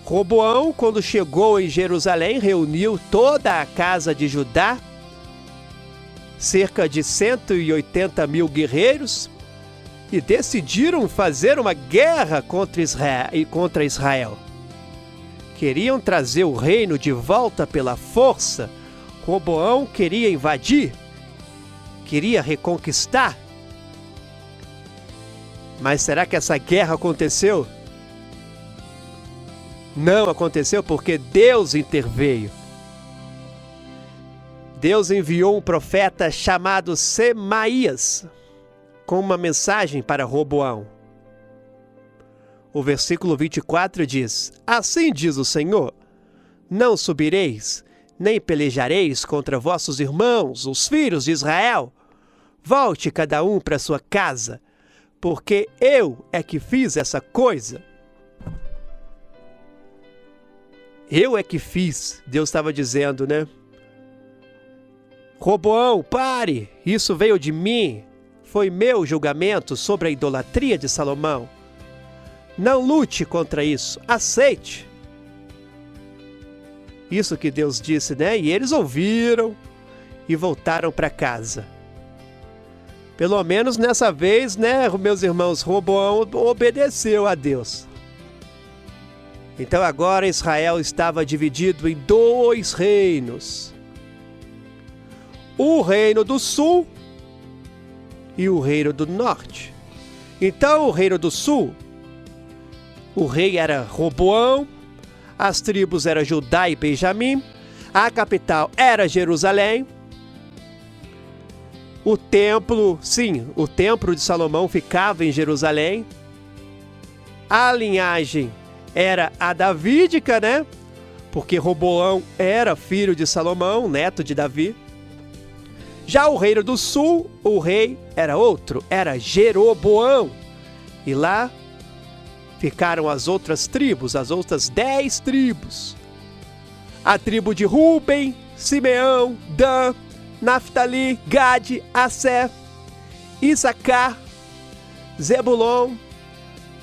Roboão, quando chegou em Jerusalém, reuniu toda a casa de Judá, cerca de 180 mil guerreiros, e decidiram fazer uma guerra contra Israel. Queriam trazer o reino de volta pela força. Roboão queria invadir, queria reconquistar. Mas será que essa guerra aconteceu? Não aconteceu, porque Deus interveio. Deus enviou um profeta chamado Semaías com uma mensagem para Roboão. O versículo 24 diz: assim diz o Senhor: não subireis, nem pelejareis contra vossos irmãos, os filhos de Israel. Volte cada um para sua casa, porque eu é que fiz essa coisa. Eu é que fiz, Deus estava dizendo, né? Roboão, pare, isso veio de mim. Foi meu julgamento sobre a idolatria de Salomão. Não lute contra isso, aceite. Isso que Deus disse, né? E eles ouviram e voltaram para casa. Pelo menos nessa vez, né, meus irmãos, Roboão obedeceu a Deus. Então agora Israel estava dividido em 2 reinos. O reino do sul e o reino do norte. Então o reino do sul, o rei era Roboão, as tribos eram Judá e Benjamim, a capital era Jerusalém. O templo de Salomão ficava em Jerusalém. A linhagem era a davídica, né? Porque Roboão era filho de Salomão, neto de Davi. Já o reino do sul, o rei era outro, era Jeroboão. E lá ficaram as outras tribos, as outras 10 tribos. A tribo de Ruben, Simeão, Dan, Naftali, Gade, Asser, Issacar, Zebulon,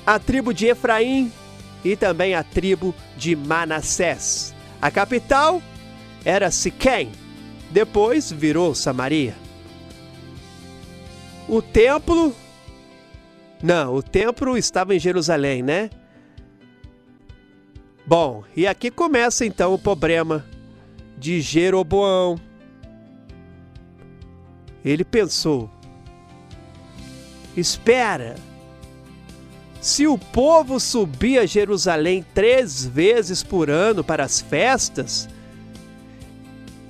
a tribo de Efraim e também a tribo de Manassés. A capital era Siquém, depois virou Samaria. O templo estava em Jerusalém, né? Bom, e aqui começa então o problema de Jeroboão. Ele pensou: espera, se o povo subir a Jerusalém 3 vezes por ano para as festas,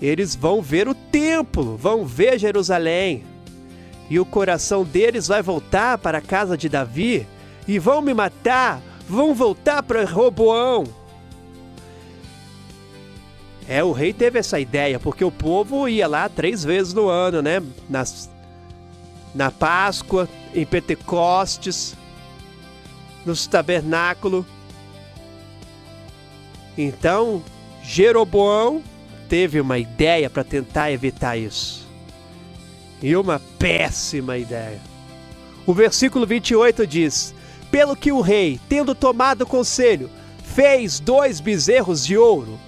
eles vão ver o templo, vão ver Jerusalém, e o coração deles vai voltar para a casa de Davi, e vão me matar, vão voltar para Roboão. O rei teve essa ideia, porque o povo ia lá 3 vezes no ano, né? Na Páscoa, em Pentecostes, nos tabernáculos. Então, Jeroboão teve uma ideia para tentar evitar isso. E uma péssima ideia. O versículo 28 diz: pelo que o rei, tendo tomado conselho, fez 2 bezerros de ouro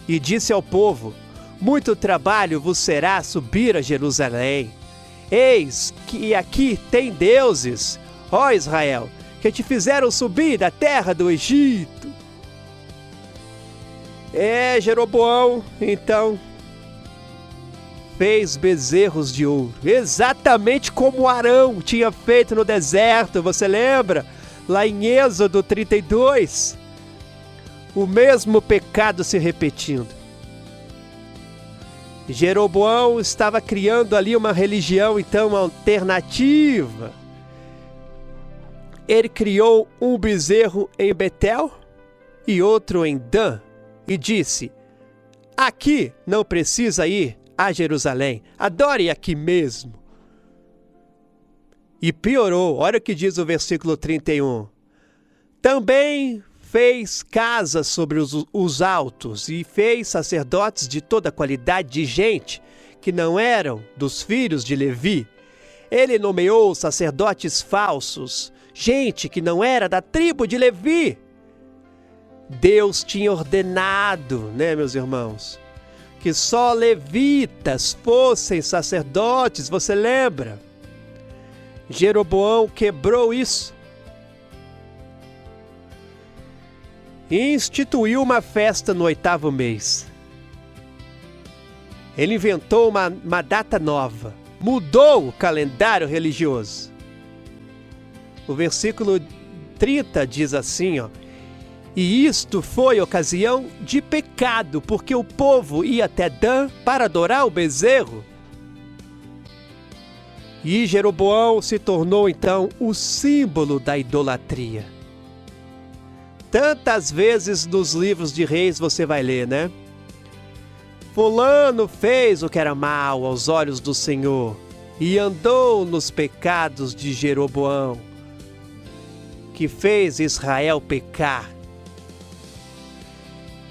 e disse ao povo: muito trabalho vos será subir a Jerusalém. Eis que aqui tem deuses, ó Israel, que te fizeram subir da terra do Egito. Jeroboão, então, fez bezerros de ouro, exatamente como Arão tinha feito no deserto, você lembra? Lá em Êxodo 32, o mesmo pecado se repetindo. Jeroboão estava criando ali uma religião, então, alternativa. Ele criou um bezerro em Betel e outro em Dan e disse: aqui não precisa ir a Jerusalém, adore aqui mesmo. E piorou, olha o que diz o versículo 31. Também fez casas sobre os altos e fez sacerdotes de toda qualidade de gente que não eram dos filhos de Levi. Ele nomeou sacerdotes falsos, gente que não era da tribo de Levi. Deus tinha ordenado, meus irmãos, que só levitas fossem sacerdotes, você lembra? Jeroboão quebrou isso e instituiu uma festa no 8º mês. Ele inventou uma data nova, mudou o calendário religioso. O versículo 30 diz assim, e isto foi ocasião de pecado, porque o povo ia até Dan para adorar o bezerro. E Jeroboão se tornou então o símbolo da idolatria. Tantas vezes nos livros de reis você vai ler, Fulano fez o que era mal aos olhos do Senhor e andou nos pecados de Jeroboão, que fez Israel pecar.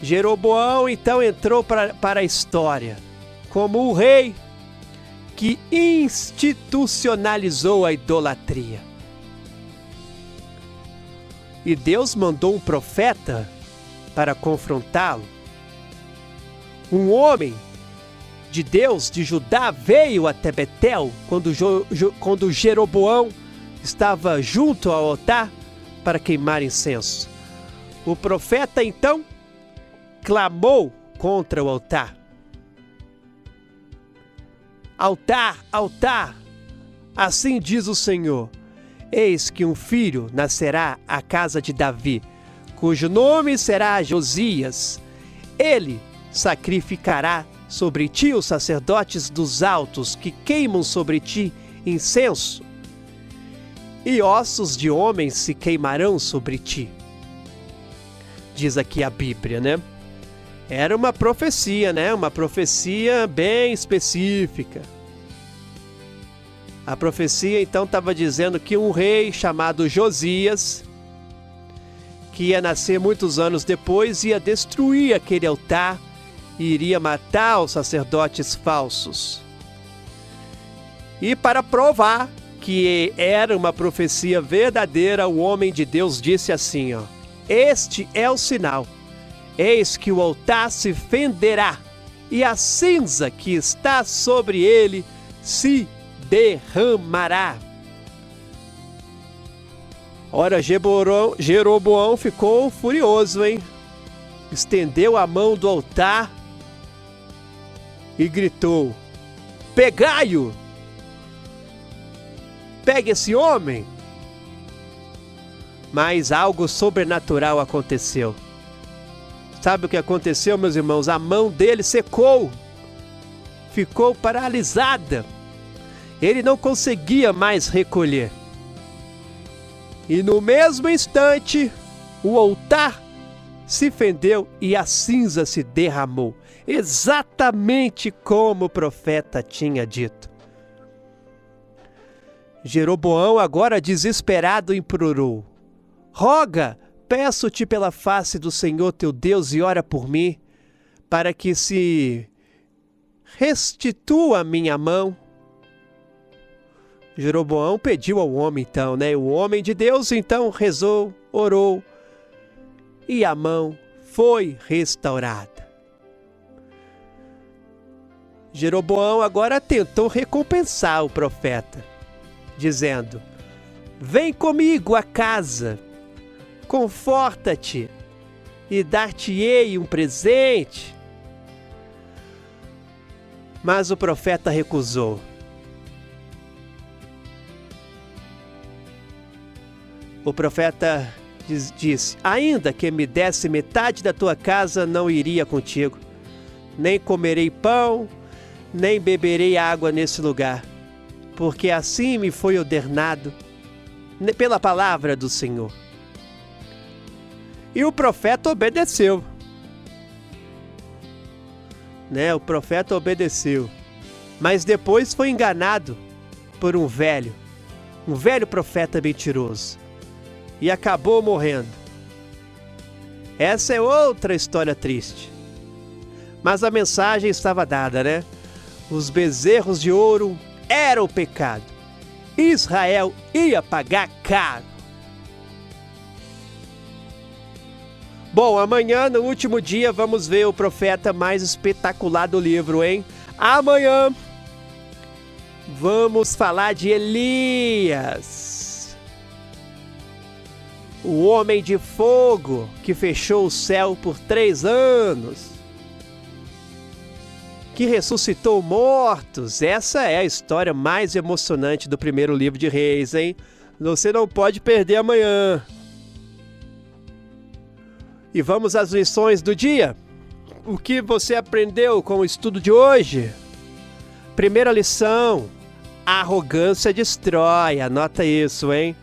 Jeroboão então entrou para a história como o rei que institucionalizou a idolatria. E Deus mandou um profeta para confrontá-lo. Um homem de Deus, de Judá, veio até Betel quando Jeroboão estava junto ao altar para queimar incenso. O profeta então clamou contra o altar. Altar, altar, assim diz o Senhor, eis que um filho nascerá à casa de Davi, cujo nome será Josias. Ele sacrificará sobre ti os sacerdotes dos altos que queimam sobre ti incenso, e ossos de homens se queimarão sobre ti. Diz aqui a Bíblia, Era uma profecia, uma profecia bem específica. A profecia então estava dizendo que um rei chamado Josias, que ia nascer muitos anos depois, ia destruir aquele altar e iria matar os sacerdotes falsos. E para provar que era uma profecia verdadeira, o homem de Deus disse assim, este é o sinal. Eis que o altar se fenderá, e a cinza que está sobre ele se derramará. Ora, Jeroboão ficou furioso, Estendeu a mão do altar e gritou: pegai-o! Pegue esse homem! Mas algo sobrenatural aconteceu. Sabe o que aconteceu, meus irmãos? A mão dele secou, ficou paralisada. Ele não conseguia mais recolher. E no mesmo instante, o altar se fendeu e a cinza se derramou, exatamente como o profeta tinha dito. Jeroboão, agora desesperado, implorou: roga, peço-te pela face do Senhor teu Deus e ora por mim, para que se restitua a minha mão. Jeroboão pediu ao homem então, né? O homem de Deus então rezou, orou, e a mão foi restaurada. Jeroboão agora tentou recompensar o profeta, dizendo: vem comigo a casa, conforta-te e dar-te-ei um presente. Mas o profeta recusou. O profeta disse: ainda que me desse metade da tua casa, não iria contigo. Nem comerei pão, nem beberei água nesse lugar, porque assim me foi ordenado pela palavra do Senhor. E o profeta obedeceu. O profeta obedeceu. Mas depois foi enganado por um velho profeta mentiroso. E acabou morrendo. Essa é outra história triste. Mas a mensagem estava dada, né? Os bezerros de ouro eram o pecado. Israel ia pagar caro. Bom, amanhã, no último dia, vamos ver o profeta mais espetacular do livro, hein? Amanhã vamos falar de Elias, o homem de fogo que fechou o céu por 3 anos, que ressuscitou mortos. Essa é a história mais emocionante do primeiro livro de Reis, hein? Você não pode perder amanhã. E vamos às lições do dia. O que você aprendeu com o estudo de hoje? Primeira lição: a arrogância destrói. Anota isso, hein?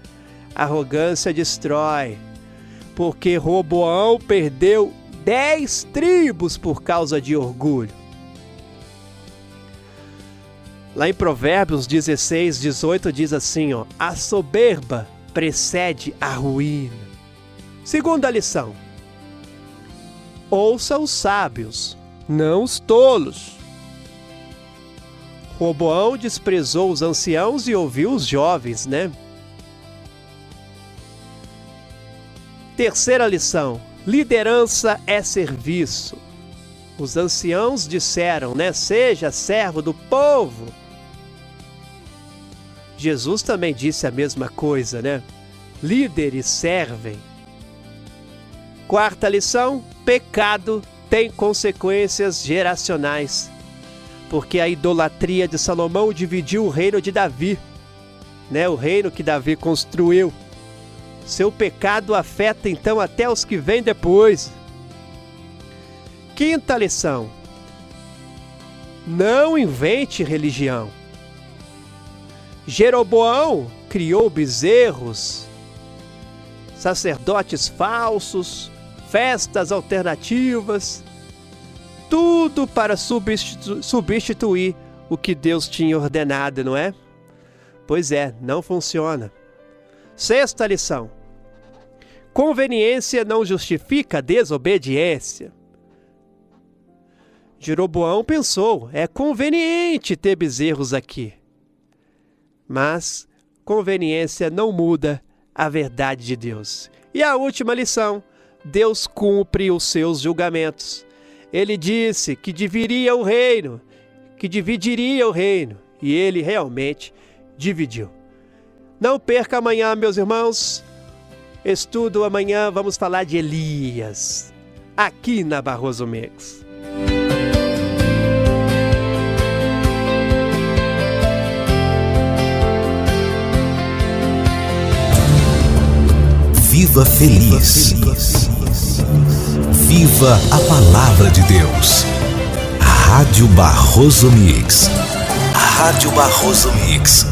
Arrogância destrói. Porque Roboão perdeu 10 tribos por causa de orgulho. Lá em Provérbios 16, 18 diz assim, a soberba precede a ruína. Segunda lição: ouça os sábios, não os tolos. Roboão desprezou os anciãos e ouviu os jovens, né? Terceira lição: liderança é serviço. Os anciãos disseram, né? Seja servo do povo. Jesus também disse a mesma coisa, né? Líderes servem. Quarta lição: pecado tem consequências geracionais, porque a idolatria de Salomão dividiu o reino de Davi, né? O reino que Davi construiu. Seu pecado afeta então até os que vêm depois. Quinta lição: não invente religião. Jeroboão criou bezerros, sacerdotes falsos, festas alternativas, tudo para substituir o que Deus tinha ordenado, não é? Pois é, não funciona. Sexta lição: conveniência não justifica desobediência. Jeroboão pensou, é conveniente ter bezerros aqui. Mas conveniência não muda a verdade de Deus. E a última lição: Deus cumpre os seus julgamentos. Ele disse que dividiria o reino, e ele realmente dividiu. Não perca amanhã, meus irmãos. Estudo amanhã, vamos falar de Elias, aqui na Barroso Mix. Viva feliz. Viva a palavra de Deus. Rádio Barroso Mix. Rádio Barroso Mix.